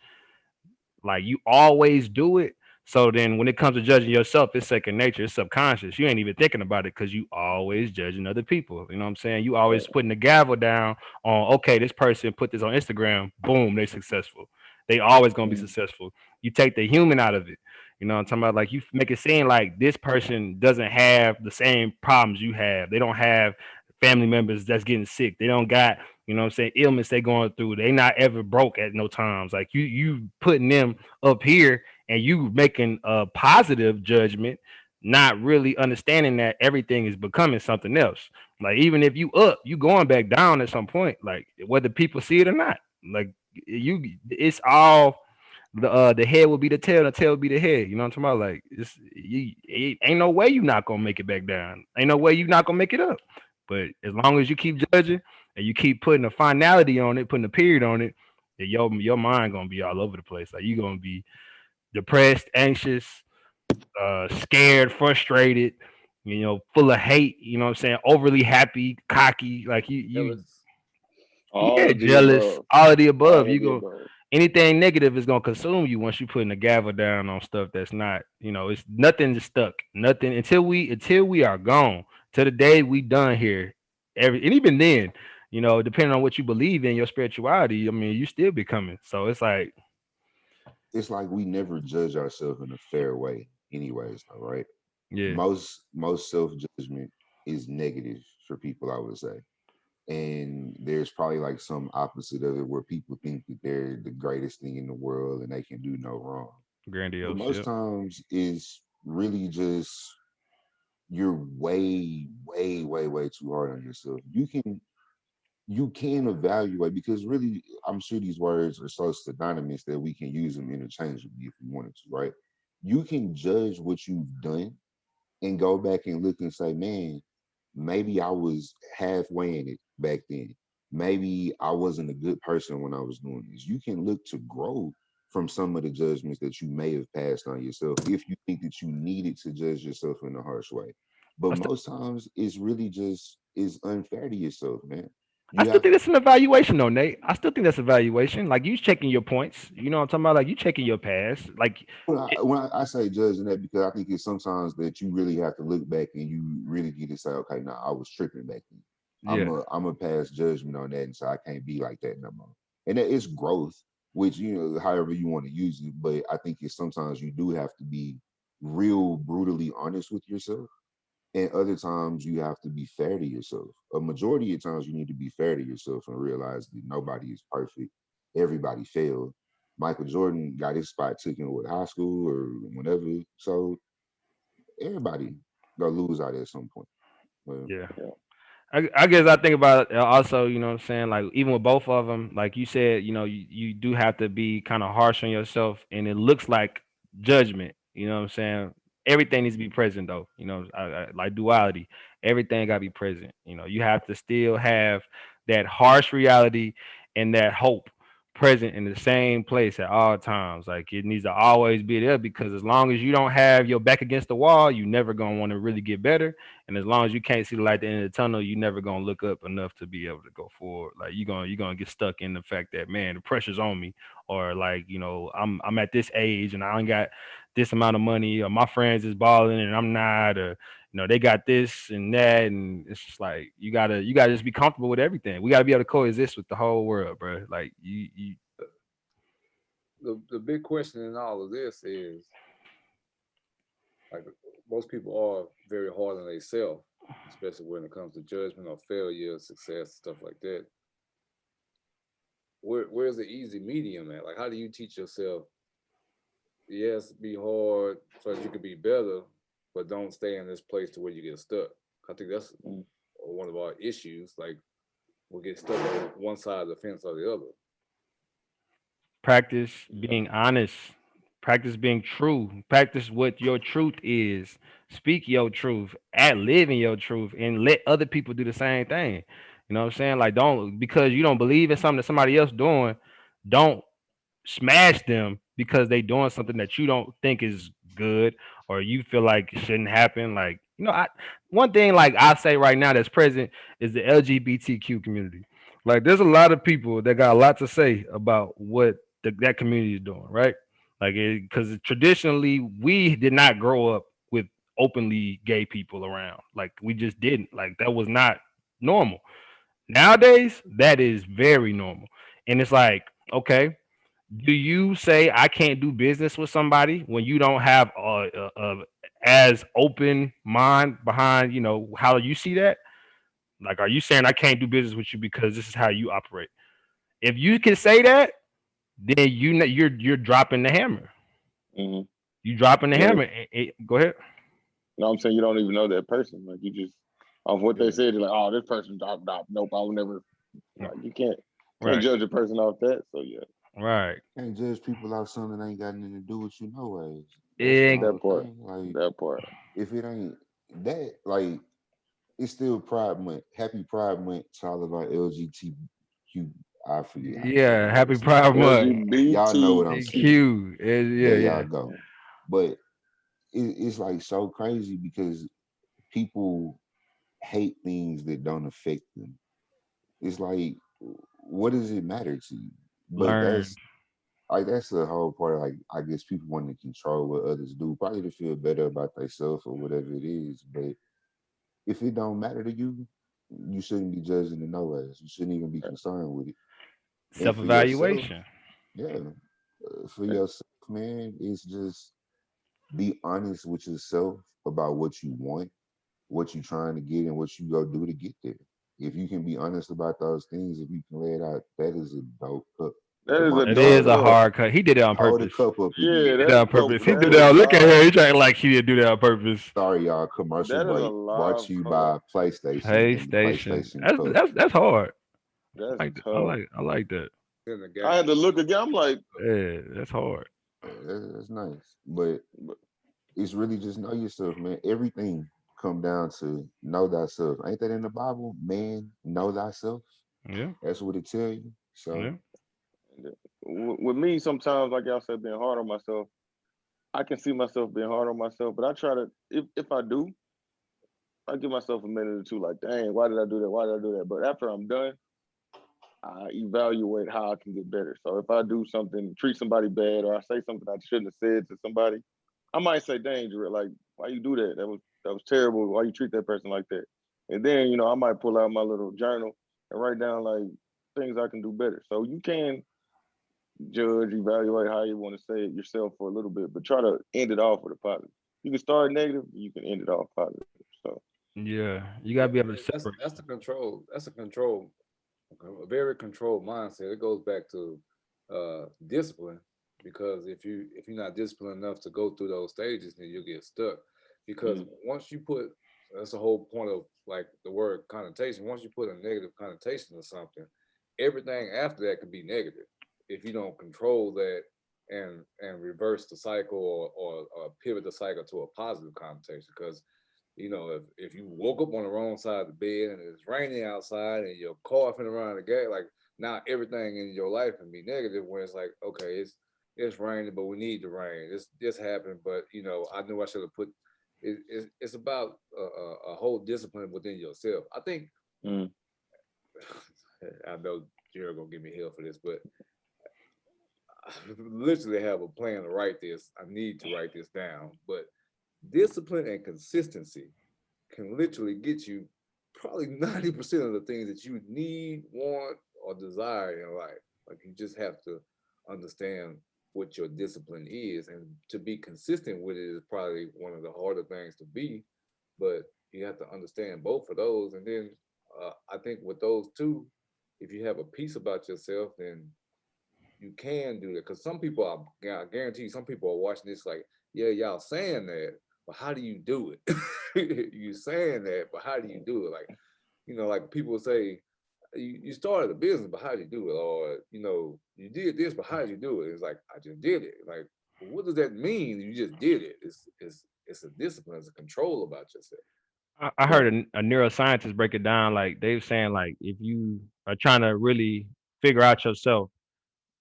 like you always do it. So then when it comes to judging yourself, it's second nature, it's subconscious. You ain't even thinking about it because you always judging other people. You know what I'm saying? You always putting the gavel down on, okay, this person put this on Instagram, boom, they successful. They always gonna be successful. You take the human out of it. You know what I'm talking about? Like you make it seem like this person doesn't have the same problems you have. They don't have family members that's getting sick. They don't got, you know what I'm saying, ailments they going through. They not ever broke at no times. Like you putting them up here and you making a positive judgment, not really understanding that everything is becoming something else. Like even if you up, you going back down at some point, like whether people see it or not. Like it's all the head will be the tail will be the head. You know what I'm talking about? Like it ain't no way you not gonna make it back down. Ain't no way you not gonna make it up. But as long as you keep judging and you keep putting a finality on it, putting a period on it, then your mind gonna be all over the place. Like you gonna be depressed, anxious, scared, frustrated, full of hate, you know what I'm saying, overly happy, cocky, like all of the jealous, above. all of the above. All of You the go above. anything negative is gonna consume you once you putting the gavel down on stuff that's not, it's nothing stuck. Nothing until we are gone. To the day we done here. And even then, depending on what you believe in, your spirituality, I mean, you still becoming. So it's like we never judge ourselves in a fair way anyways, though, right? yeah, Most self-judgment is negative for people, I would say. And there's probably like some opposite of it where people think that they're the greatest thing in the world and they can do no wrong. But grandiose. most Yep. times it's really just you're way, way, way, way too hard on yourself. You can evaluate because really I'm sure these words are so synonymous that we can use them interchangeably if we wanted to, right? You can judge what you've done and go back and look and say, man, maybe I was halfway in it back then. Maybe I wasn't a good person when I was doing this. You can look to grow from some of the judgments that you may have passed on yourself if you think that you needed to judge yourself in a harsh way. But I still, most times it's really just is unfair to yourself, man. I You still have think that's an evaluation though, Nate. I still think that's evaluation. Like you checking your points. You know what I'm talking about? Like you checking your past. Like when I say judging that because I think it's sometimes that you really have to look back and you really need to say, okay, nah, I was tripping back then. I'm yeah. a pass judgment on that, and so I can't be like that no more. And that is growth, which however you want to use it. But I think it's sometimes you do have to be real brutally honest with yourself, and other times you have to be fair to yourself. A majority of times you need to be fair to yourself and realize that nobody is perfect. Everybody failed. Michael Jordan got his spot taken with high school or whatever. So everybody gonna lose out at some point. Well, Yeah. Yeah. I guess I think about it also, you know what I'm saying? Like even with both of them, like you said, you do have to be kind of harsh on yourself and it looks like judgment, you know what I'm saying? Everything needs to be present though, like duality. Everything got to be present. You have to still have that harsh reality and that hope present in the same place at all times. Like it needs to always be there because as long as you don't have your back against the wall, you never going to want to really get better. And as long as you can't see the light at the end of the tunnel, you never gonna look up enough to be able to go forward. Like you're gonna get stuck in the fact that man, the pressure's on me, or like I'm at this age and I ain't got this amount of money, or my friends is balling and I'm not, or they got this and that, and it's just like you gotta just be comfortable with everything. We gotta be able to coexist with the whole world, bro. Like you The big question in all of this is like most people are very hard on themselves, especially when it comes to judgment or failure, success, stuff like that. Where's the easy medium at? Like, how do you teach yourself? Yes, be hard so that you can be better, but don't stay in this place to where you get stuck. I think that's one of our issues. Like, we get stuck on one side of the fence or the other. practice being honest, practice being true, practice what your truth is, speak your truth, at live in your truth, and let other people do the same thing. You know what I'm saying? Like, don't because you don't believe in something that somebody else doing, don't smash them because they doing something that you don't think is good or you feel like it shouldn't happen. Like, one thing like I say right now that's present is the LGBTQ community. Like, there's a lot of people that got a lot to say about what that community is doing, right? Like, because traditionally we did not grow up with openly gay people around. Like, we just didn't. Like, that was not normal. Nowadays, that is very normal, and it's like, okay, do you say I can't do business with somebody when you don't have as open mind behind how you see that? Like, are you saying I can't do business with you because this is how you operate? If you can say that, then you're dropping the hammer. Mm-hmm. You dropping the Yeah. hammer. Go ahead. know what I'm saying? You don't even know that person. Like, you just, off what they said, you're like, oh, this person, nope, I will never. Like, you can't judge a person off that. So yeah. Right. Can't judge people off something that ain't got nothing to do with you, no ways. That part. Like, that part. if it ain't that, like, it's still Pride Month. Happy Pride Month to all of our LGBTQ. I forget. Yeah, happy Pride Month. Y'all know what I'm saying. Q. There y'all go. But it's like so crazy because people hate things that don't affect them. It's like, what does it matter to you? But that's the whole part of, like, I guess people want to control what others do, probably to feel better about themselves or whatever it is. But if it don't matter to you, you shouldn't be judging in no ways. You shouldn't even be concerned with it. Self-evaluation. For yourself, man, it's just be honest with yourself about what you want, what you're trying to get, and what you go do to get there. If you can be honest about those things, if you can lay it out, that is a dope cup. It is a hard cut. He did it on purpose. Hold the cup up again. He did it on purpose. He did that. Look at her. He trying like he didn't do that on purpose. Sorry, y'all. Commercial break brought to you by PlayStation. That's hard. That's I like that. I had to look again. I'm like, yeah, that's hard. That's nice, but it's really just know yourself, man. Everything come down to know thyself. Ain't that in the Bible? Man, know thyself. Yeah, that's what it tell you. So, with me, sometimes, like y'all said, being hard on myself, I can see myself being hard on myself, but I try to, if I do, I give myself a minute or two, like, dang, why did I do that? Why did I do that? But after I'm done, I evaluate how I can get better. So if I do something, treat somebody bad, or I say something I shouldn't have said to somebody, I might say, dang, like, why you do that? That was terrible. Why you treat that person like that? And then, you know, I might pull out my little journal and write down, like, things I can do better. So you can judge, evaluate how you want to say it yourself for a little bit, but try to end it off with a positive. You can start negative, you can end it off positive. So yeah, you gotta be able to separate. That's the control. That's a control. A very controlled mindset. It goes back to discipline, because if you're not disciplined enough to go through those stages, then you'll get stuck. Because once you put, that's the whole point of, like, the word connotation. Once you put a negative connotation to something, everything after that can be negative if you don't control that and reverse the cycle or pivot the cycle to a positive connotation. Because, you know, if you woke up on the wrong side of the bed and it's raining outside and you're coughing around the gate, like, now everything in your life can be negative, where it's like, okay, it's raining, but we need the rain. This happened, but, you know, I knew I should have put. It's about a whole discipline within yourself. I think. I know Jared gonna give me hell for this, but I literally have a plan to write this. I need to write this down, but discipline and consistency can literally get you probably 90% of the things that you need, want, or desire in life. Like, you just have to understand what your discipline is, and to be consistent with it is probably one of the harder things to be, but you have to understand both of those. And then I think with those two, if you have a peace about yourself, then you can do that. Because some people, I guarantee you, some people are watching this like, yeah, y'all saying that, but how do you do it? You saying that, but how do you do it? Like, you know, like people say, you started a business, but how did you do it? Or, you know, you did this, but how did you do it? It's like, I just did it. Like, what does that mean? You just did it. It's a discipline, it's a control about yourself. I heard a neuroscientist break it down. Like, they were saying, like, if you are trying to really figure out yourself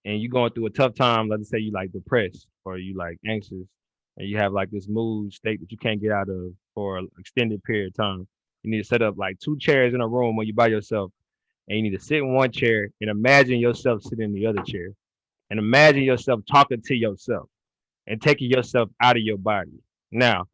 and you going through a tough time, let's say you like depressed or you like anxious, and you have like this mood state that you can't get out of for an extended period of time, you need to set up like 2 chairs in a room when you by yourself, and you need to sit in one chair and imagine yourself sitting in the other chair, and imagine yourself talking to yourself and taking yourself out of your body. Now,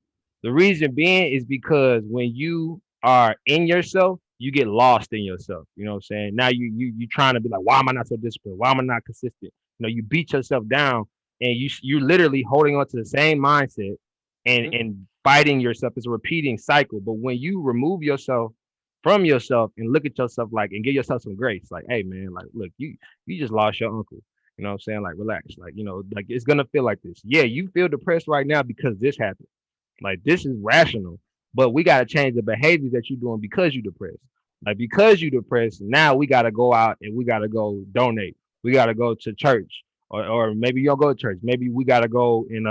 the reason being is because when you are in yourself, you get lost in yourself. You know what I'm saying? Now you trying to be like, why am I not so disciplined? Why am I not consistent? You know, you beat yourself down, and you're literally holding on to the same mindset and fighting yourself. It's a repeating cycle. But when you remove yourself from yourself and look at yourself, like, and give yourself some grace, like, hey man, like, look, you just lost your uncle. You know what I'm saying? Like, relax. Like, you know, like, it's gonna feel like this. Yeah, you feel depressed right now because this happened. Like this is rational, but we gotta change the behaviors that you're doing because you're depressed. Like because you're depressed, now we gotta go out and we gotta go donate. We gotta go to church, or maybe you don't go to church. Maybe we gotta go and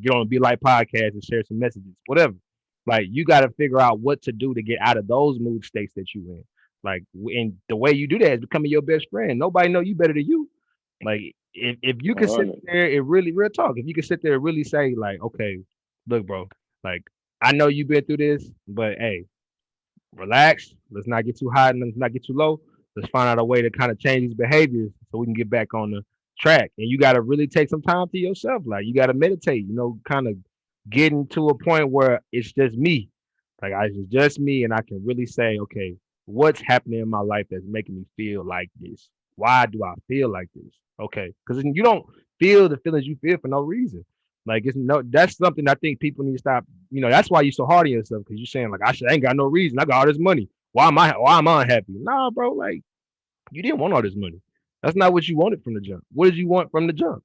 get on Be Like podcast and share some messages, whatever. Like you gotta figure out what to do to get out of those mood states that you in. Like, and the way you do that is becoming your best friend. Nobody know you better than you. Like if you can sit 100. there and really real talk, if you can sit there and really say like, okay, look, bro, like I know you've been through this, but hey, relax. Let's not get too high and let's not get too low. Let's find out a way to kind of change these behaviors so we can get back on the track. And you got to really take some time to yourself. Like you got to meditate, kind of getting to a point where it's just me. Like it's just me, and I can really say, okay, what's happening in my life that's making me feel like this? Why do I feel like this? Okay, because you don't feel the feelings you feel for no reason. Like that's something I think people need to stop. That's why you're so hard on yourself because you're saying like I ain't got no reason. I got all this money. Why am I unhappy? Nah, bro. Like you didn't want all this money. That's not what you wanted from the jump. What did you want from the jump?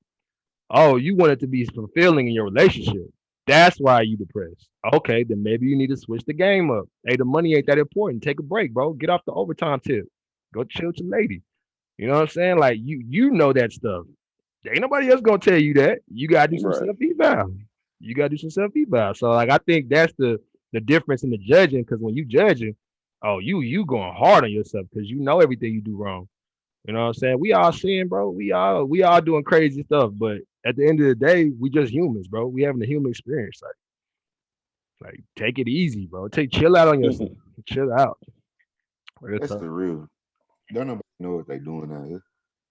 Oh, you want it to be fulfilling in your relationship. That's why you depressed. Okay, then maybe you need to switch the game up. Hey, the money ain't that important. Take a break, bro. Get off the overtime tip. Go chill with your lady. You know what I'm saying? Like you know that stuff. Ain't nobody else gonna tell you that. You gotta do some Right. self eval. You gotta do some self eval. So like I think that's the difference in the judging. Because when you judging, oh you going hard on yourself because you know everything you do wrong. You know what I'm saying? We all sin, bro. We all doing crazy stuff. But at the end of the day, we just humans, bro. We having a human experience. Like take it easy, bro. Chill out on yourself. Chill out. Real That's tough. the real. Don't nobody know what they doing out here.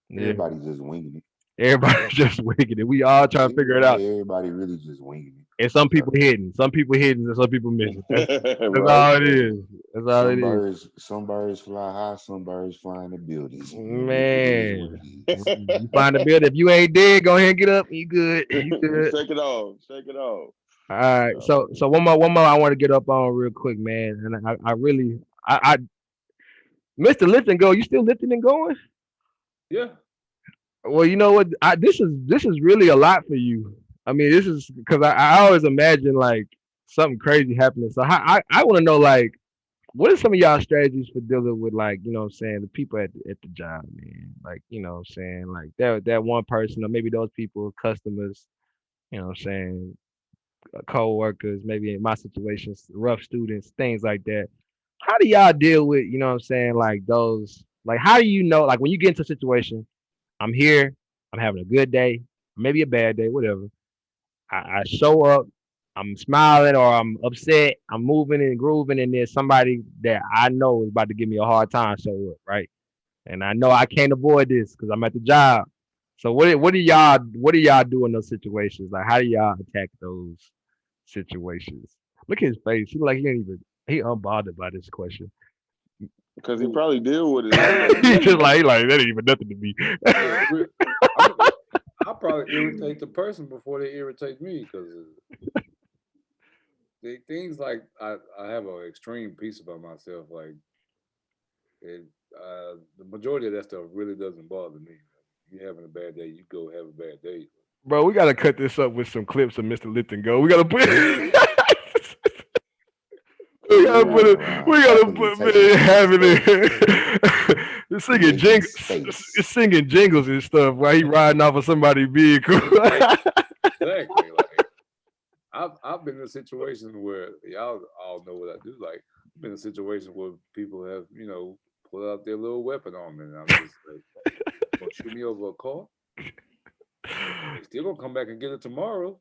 Yeah. Everybody just winging it. Everybody's just wicked it. We all trying to figure it out. Everybody really just winging it. And some people hidden. Some people hidden and some people missing. That's Right. all it is. That's all it is. Some birds fly high, some birds fly in the buildings. It is what Man. it is. You find the build. If you ain't dead, go ahead and get up. You good. You good. Shake it off. Shake it off. All right. Yeah, So one more I want to get up on real quick, man. And I really I Mr. Lift and Go, you still lifting and going? Yeah. Well, you know what? This is really a lot for you. I mean, this is because I always imagine like something crazy happening. So I want to know like what are some of y'all strategies for dealing with like, what I'm saying, the people at the job, man? Like, what I'm saying, like that one person or maybe those people, customers, what I'm saying, co-workers, maybe in my situations, rough students, things like that. How do y'all deal with, what I'm saying, like those, like how do you know, like when you get into a situation, I'm here, I'm having a good day, maybe a bad day, whatever. I show up, I'm smiling or I'm upset, I'm moving and grooving, and there's somebody that I know is about to give me a hard time show up, right? And I know I can't avoid this because I'm at the job. So what do y'all do in those situations? Like how do y'all attack those situations? Look at his face. He unbothered by this question. because he probably deal with it. Every He's day. just like that ain't even nothing to me. I'll probably irritate the person before they irritate me because things like I have an extreme piece about myself. Like the majority of that stuff really doesn't bother me. You having a bad day, you go have a bad day. Bro, we gotta cut this up with some clips of Mr. Lipton Go. We gotta put we gotta put it. We gotta put man, having it. It's singing jingles. It's singing jingles and stuff while he riding off of somebody's vehicle. Exactly. Like I've been in a situation where y'all all know what I do. Like I've been in a situation where people have pulled out their little weapon on me, and I'm just like, gonna shoot me over a car. They still gonna come back and get it tomorrow.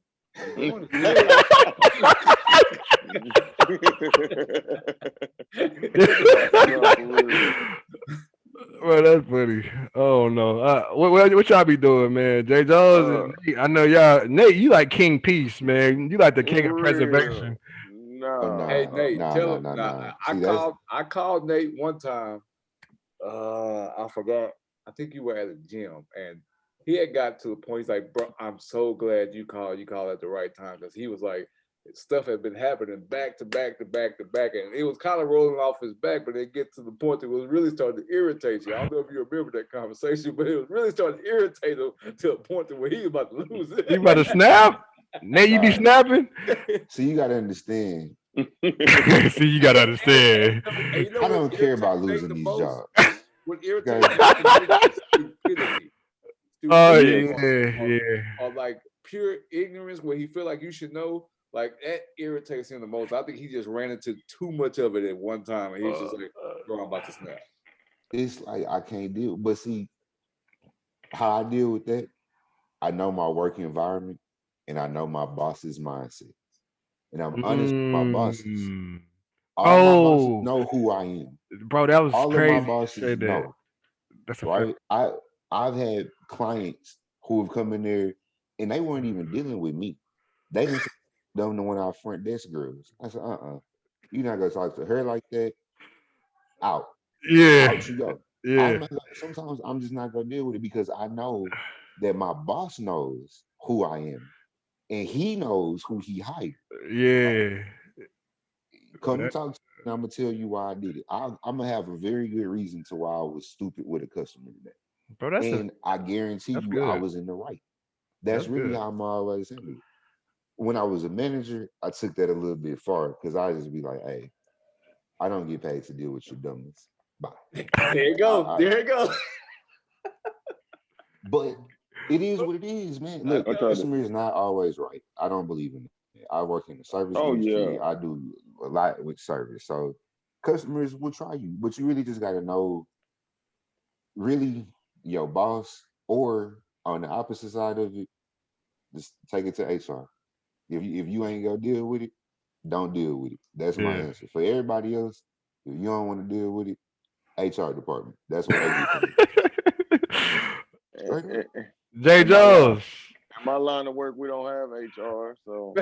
Well, that's funny. Oh no, what y'all be doing, man? Jay Jones and Nate. I know y'all. Nate, you like King Peace, man. You like the King of Preservation. No. Hey Nate, tell him. No. I called Nate one time. I forgot. I think you were at a gym, and he had got to the point. He's like, "Bro, I'm so glad you called. You called at the right time," because he was like, stuff had been happening back to back to back to back, and it was kind of rolling off his back. But it get to the point that it was really starting to irritate you. I don't know if you remember that conversation, but it was really starting to irritate him to a point to where he was about to lose it. You about to snap? Now you be snapping. So you gotta understand. See, you gotta understand. You know I don't care about losing these jobs. What irritates me is Oh stupidity, yeah. or like pure ignorance where he feel like you should know. Like that irritates him the most. I think he just ran into too much of it at one time, and he's just like, "Bro, I'm about to snap." It's like I can't deal. But see, how I deal with that, I know my work environment and I know my boss's mindset. And I'm honest with my bosses. All my bosses know who I am. Bro, that was All crazy. of my bosses know. That's right. I've had clients who have come in there and they weren't even dealing with me. They didn't say them to one of our front desk girls. I said, you're not gonna talk to her like that. Out. Yeah. Out you go. Yeah. Sometimes I'm just not gonna deal with it because I know that my boss knows who I am and he knows who he hired. Yeah. Come and talk to me and I'm gonna tell you why I did it. I'm gonna have a very good reason to why I was stupid with a customer today. Bro, and I guarantee you good. I was in the right. That's really good. how I'm always handled it. When I was a manager, I took that a little bit far because I just be like, hey, I don't get paid to deal with your dumbness. Bye. There you go. There you go. But it is what it is, man. Look, customer is not always right. I don't believe in it. I work in the service industry. Yeah. I do a lot with service. So customers will try you, but you really just got to know really your boss, or on the opposite side of it, just take it to HR. If you ain't gonna deal with it, don't deal with it. That's my answer. For everybody else, if you don't want to deal with it, HR department. That's what they get. J. Jones. In my line of work, we don't have HR, so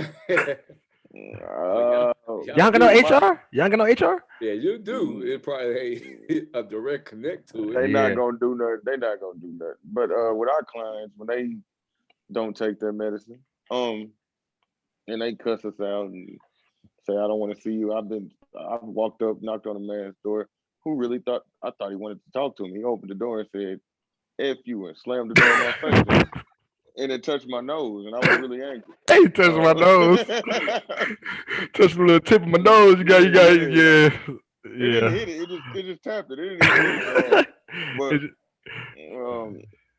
y'all got no HR? Y'all got no HR? Yeah, you do. It probably a direct connect to it. They not gonna do nothing. They not gonna do nothing. But with our clients, when they don't take their medicine, and they cuss us out and say, "I don't want to see you." I've walked up, knocked on a man's door who really thought he wanted to talk to me. He opened the door and said, "F you," and slammed the door in my face. And it touched my nose, and I was really angry. Hey, touched my nose. Touched the little tip of my nose. You got, yeah. It didn't hit it. It just tapped it. It didn't even hit it. But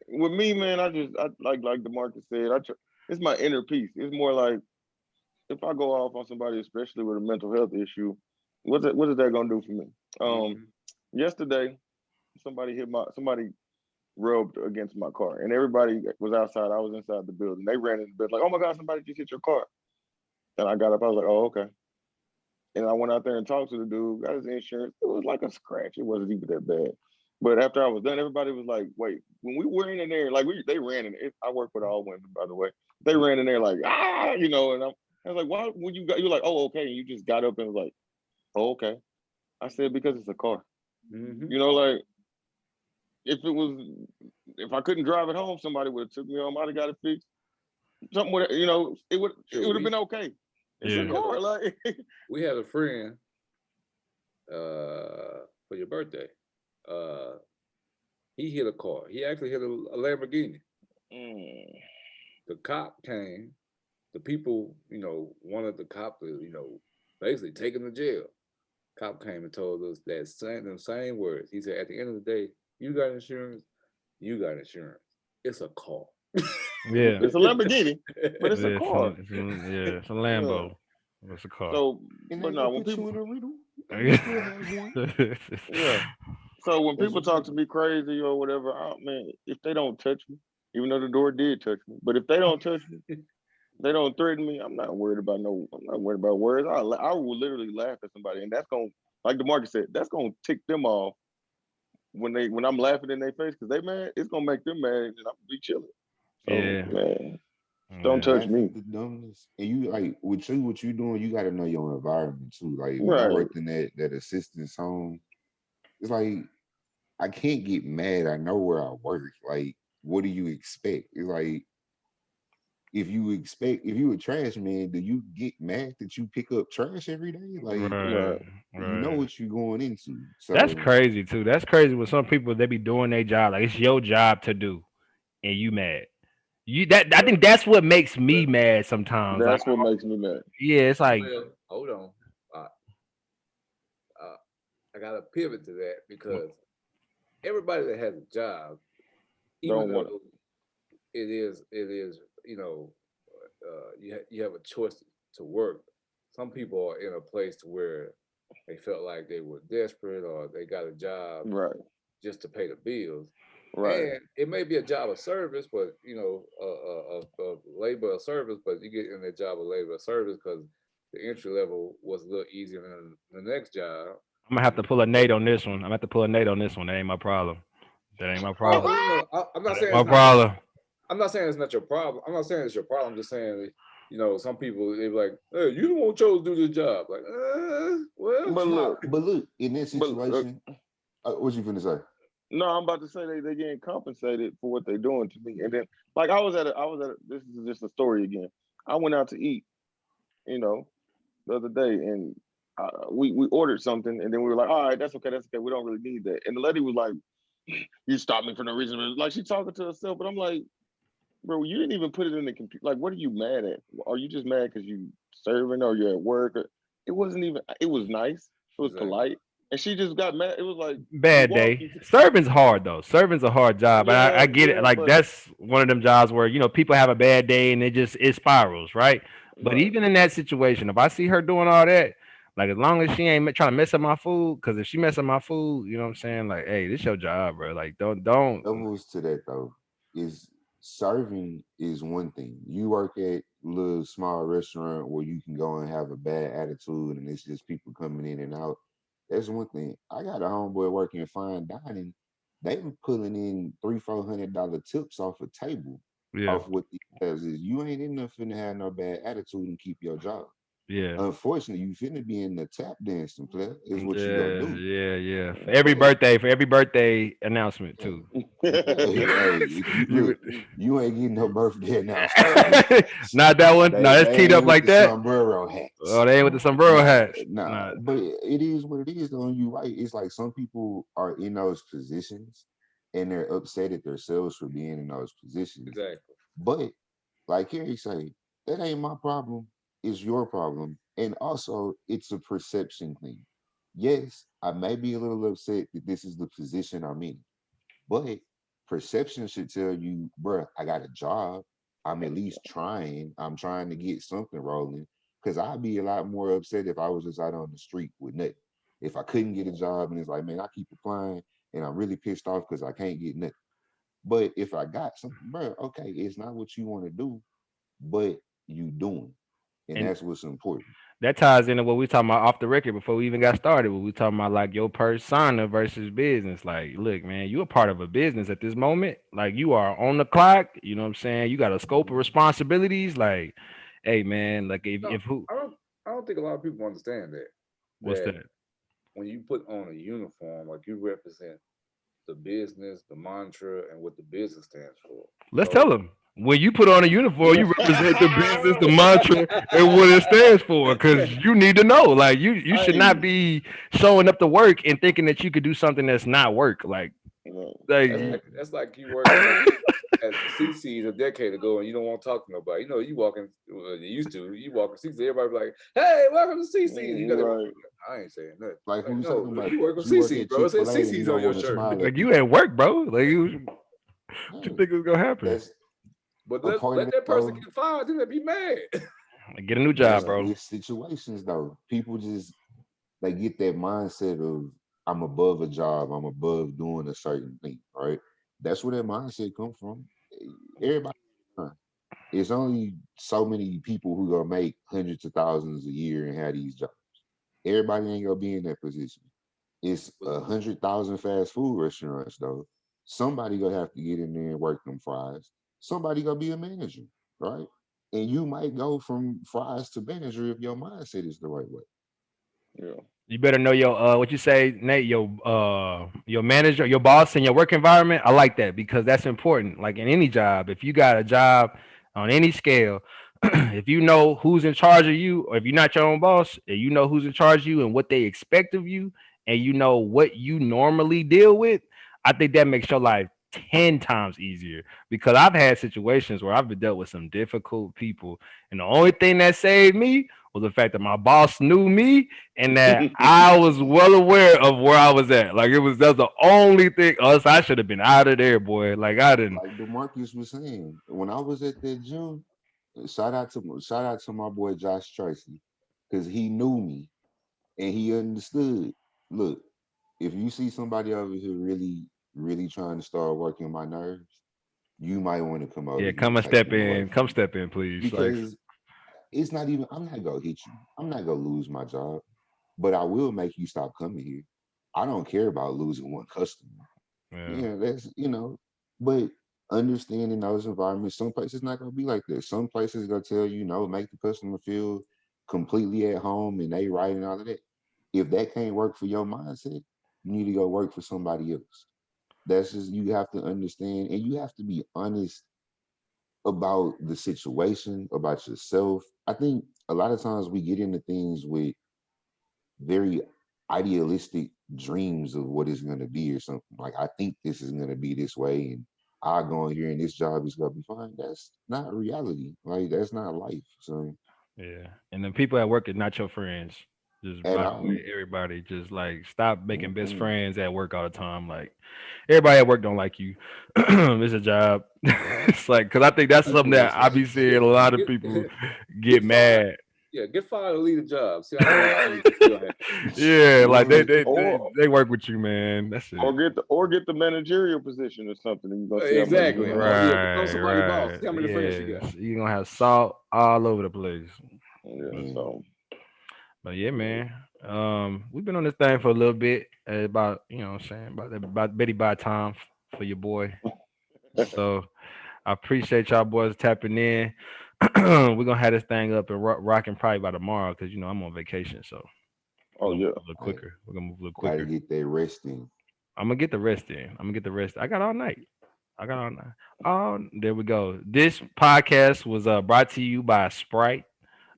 with me, man, I like DeMarcus said, it's my inner peace. It's more like if I go off on somebody, especially with a mental health issue, what is that gonna do for me? Yesterday, somebody rubbed against my car, and everybody was outside. I was inside the building. They ran in the building like, "Oh my God, somebody just hit your car!" And I got up. I was like, "Oh, okay." And I went out there and talked to the dude. Got his insurance. It was like a scratch. It wasn't even that bad. But after I was done, everybody was like, "Wait, when we were in there, like they ran in there." I work with all women, by the way. They ran in there like, And I was like, "Why would you?" You're like, "Oh, okay." And you just got up and was like, "Oh, okay." I said, "Because it's a car." Like. If I couldn't drive it home, somebody would have took me home. I'd have got it fixed. Something would, it would have been okay. It's a car. Like we had a friend for your birthday. He hit a car. He actually hit a Lamborghini. The cop came. The people, wanted the cop to, basically take him to jail. Cop came and told us them same words. He said, at the end of the day, you got insurance. You got insurance. It's a car. Yeah, it's a Lamborghini, but it's a car. It's a Lambo. Yeah. It's a car. So, but no, when people So when people talk to me crazy or whatever, man, if they don't touch me, even though the door did touch me, but if they don't touch me, they don't threaten me. I'm not worried about words. I will literally laugh at somebody, and that's gonna, like DeMarcus said, that's gonna tick them off when I'm laughing in their face because they mad. It's gonna make them mad, and I'm gonna be chilling. So, man, don't touch me. The dumbness. And you like what you doing, you gotta know your environment too. Like when I worked in that assistance home, it's like I can't get mad. I know where I work. Like, what do you expect? It's like if you a trash man, do you get mad that you pick up trash every day? Like you know what you're going into. So that's crazy too. That's crazy with some people, they be doing their job. Like it's your job to do and you mad. I think that's what makes me mad sometimes. That's what makes me mad. Yeah, it's like, well, hold on. I gotta pivot to that because everybody that has a job, even though it is, you have a choice to work. Some people are in a place to where they felt like they were desperate or they got a job just to pay the bills. Right. And it may be a job of service, but of labor of service, but you get in that job of labor of service because the entry level was a little easier than the next job. I'm gonna have to pull a Nate on this one. I'm gonna have to pull a Nate on this one. That ain't my problem. I'm not saying it's my problem. I'm not saying it's not your problem. I'm not saying it's your problem. I'm just saying that, some people they be like, hey, you the one chose to do this job. Like, well, but look, in this situation, what you finna say? No, I'm about to say they getting compensated for what they're doing to me. And then, like, I was at this is just a story again. I went out to eat, the other day, and we ordered something, and then we were like, all right, that's okay, we don't really need that. And the lady was like, you stopped me for no reason. Like, she talking to herself, but I'm like, bro, you didn't even put it in the computer. Like, what are you mad at? Are you just mad because you serving or you're at work? It wasn't even, it was nice. It was polite. And she just got mad. It was like bad day. Serving's hard though. Serving's a hard job. Yeah, I get it. Like that's one of them jobs where people have a bad day and it spirals, right? But even in that situation, if I see her doing all that, like as long as she ain't trying to mess up my food, because if she mess up my food, you know what I'm saying? Like, hey, this your job, bro. Like, don't. Levels to that though is serving is one thing. You work at a little small restaurant where you can go and have a bad attitude, and it's just people coming in and out. That's one thing. I got a homeboy working in fine dining. They were pulling in $300-400 tips off a table. Yeah. Off what he says is you ain't enough finna have no bad attitude and keep your job. Yeah. Unfortunately, you finna be in the tap dancing player is what you gonna do. Yeah. For every birthday announcement too. You ain't getting no birthday announcement. Not that one. No, that's teed up like that. Sombrero hats. Oh, they ain't with the sombrero hats. Nah, but it is what it is though. You right. It's like some people are in those positions and they're upset at themselves for being in those positions. Exactly. But like Kerry say, that ain't my problem. It's your problem. And also, it's a perception thing. Yes, I may be a little upset that this is the position I'm in, but perception should tell you, bruh, I got a job. I'm at least trying. I'm trying to get something rolling. Because I'd be a lot more upset if I was just out on the street with nothing. If I couldn't get a job and it's like, man, I keep applying and I'm really pissed off because I can't get nothing. But if I got something, bruh, okay, it's not what you want to do, but you doing. And that's what's important. That ties into what we talking about off the record before we even got started. What we talking about, like your persona versus business. Like, look, man, you a part of a business at this moment. Like, you are on the clock. You know what I'm saying? You got a scope of responsibilities. Like, hey, man, like I don't think a lot of people understand that. What's that? When you put on a uniform, like you represent the business, the mantra, and what the business stands for. Let's tell them. When you put on a uniform, you represent the business, the mantra, and what it stands for. Because you need to know, like you should not be showing up to work and thinking that you could do something that's not work. Like that's like you work at CC's a decade ago, and you don't want to talk to nobody. You walking, you used to. You walk at CC, everybody be like, "Hey, welcome to CC's." You got I ain't saying nothing. Like who's talking about? You work at CC's, bro. It says CC's on your shirt. Like you at work, bro. Like what you think is gonna happen? But let that person get fired, then they be mad. Get a new job, bro. With situations though, people just they get that mindset of I'm above a job, I'm above doing a certain thing, right? That's where that mindset comes from. Everybody, it's only so many people who gonna make hundreds of thousands a year and have these jobs. Everybody ain't gonna be in that position. It's 100,000 fast food restaurants though. Somebody gonna have to get in there and work them fries. Somebody gonna be a manager, right? And you might go from fries to manager if your mindset is the right way. Yeah. You better know your what you say, Nate, your manager, your boss in your work environment. I like that because that's important. Like in any job, if you got a job on any scale, if you know who's in charge of you, or if you're not your own boss, and you know who's in charge of you and what they expect of you, and you know what you normally deal with, I think that makes your life 10 times easier because I've had situations where I've dealt with some difficult people, and the only thing that saved me was the fact that my boss knew me and that I was well aware of where I was at. Like that's the only thing. Else I should have been out of there, boy. Like I didn't. Like DeMarcus was saying, when I was at that gym, shout out to my boy Josh Tracy, because he knew me and he understood. Look, if you see somebody over here really trying to start working my nerves, you might want to come over. Yeah, come and step in. Come step in, please. Because it's not even. I'm not gonna hit you. I'm not gonna lose my job, but I will make you stop coming here. I don't care about losing one customer. Yeah, that's but understanding those environments, some places not gonna be like that. Some places gonna tell you, make the customer feel completely at home and they right and all of that. If that can't work for your mindset, you need to go work for somebody else. That's just, you have to understand, and you have to be honest about the situation, about yourself. I think a lot of times we get into things with very idealistic dreams of what it's going to be or something. Like, I think this is going to be this way and I go in here and this job is going to be fine. That's not reality. Like, that's not life. So yeah, and the people at work are not your friends. Just by the way, everybody just like stop making best friends at work all the time. Like everybody at work don't like you. It's a job. It's like, because I think that's something that I be seeing a lot of people get mad. Yeah, get fired or leave the job. See, yeah, like they work with you, man. That's it. Or get the managerial position or something. And you exactly. Right. Boss. See how many friends you got. You're gonna have salt all over the place. Yeah, so. But yeah, man. We've been on this thing for a little bit, about what I'm saying, about Betty by time for your boy. So I appreciate y'all boys tapping in. We're gonna have this thing up and rocking probably by tomorrow because I'm on vacation. So yeah, a little quicker. We're gonna move a little quicker. Gotta get that rest in. I'm gonna get the rest in. I got all night. Oh, there we go. This podcast was brought to you by Sprite.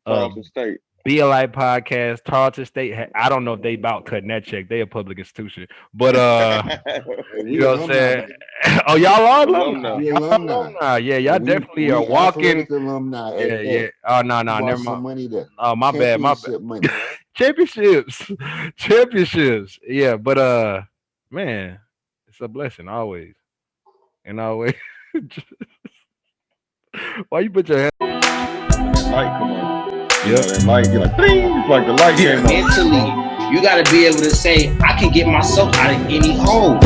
Tarleton State. BLI podcast, Tarleton State. I don't know if they about cutting that check. They a public institution, but you know what I'm saying. Oh, y'all are alumni. Yeah, y'all definitely are walking. Alumni. Yeah. Oh no, never mind. Money there. Oh my bad. Money. Championships. Yeah, but man, it's a blessing always, and always. Why you put your head? Light come on. Yeah, that light, you're like, it's like the light came on. Mentally, you gotta be able to say, I can get myself out of any hole.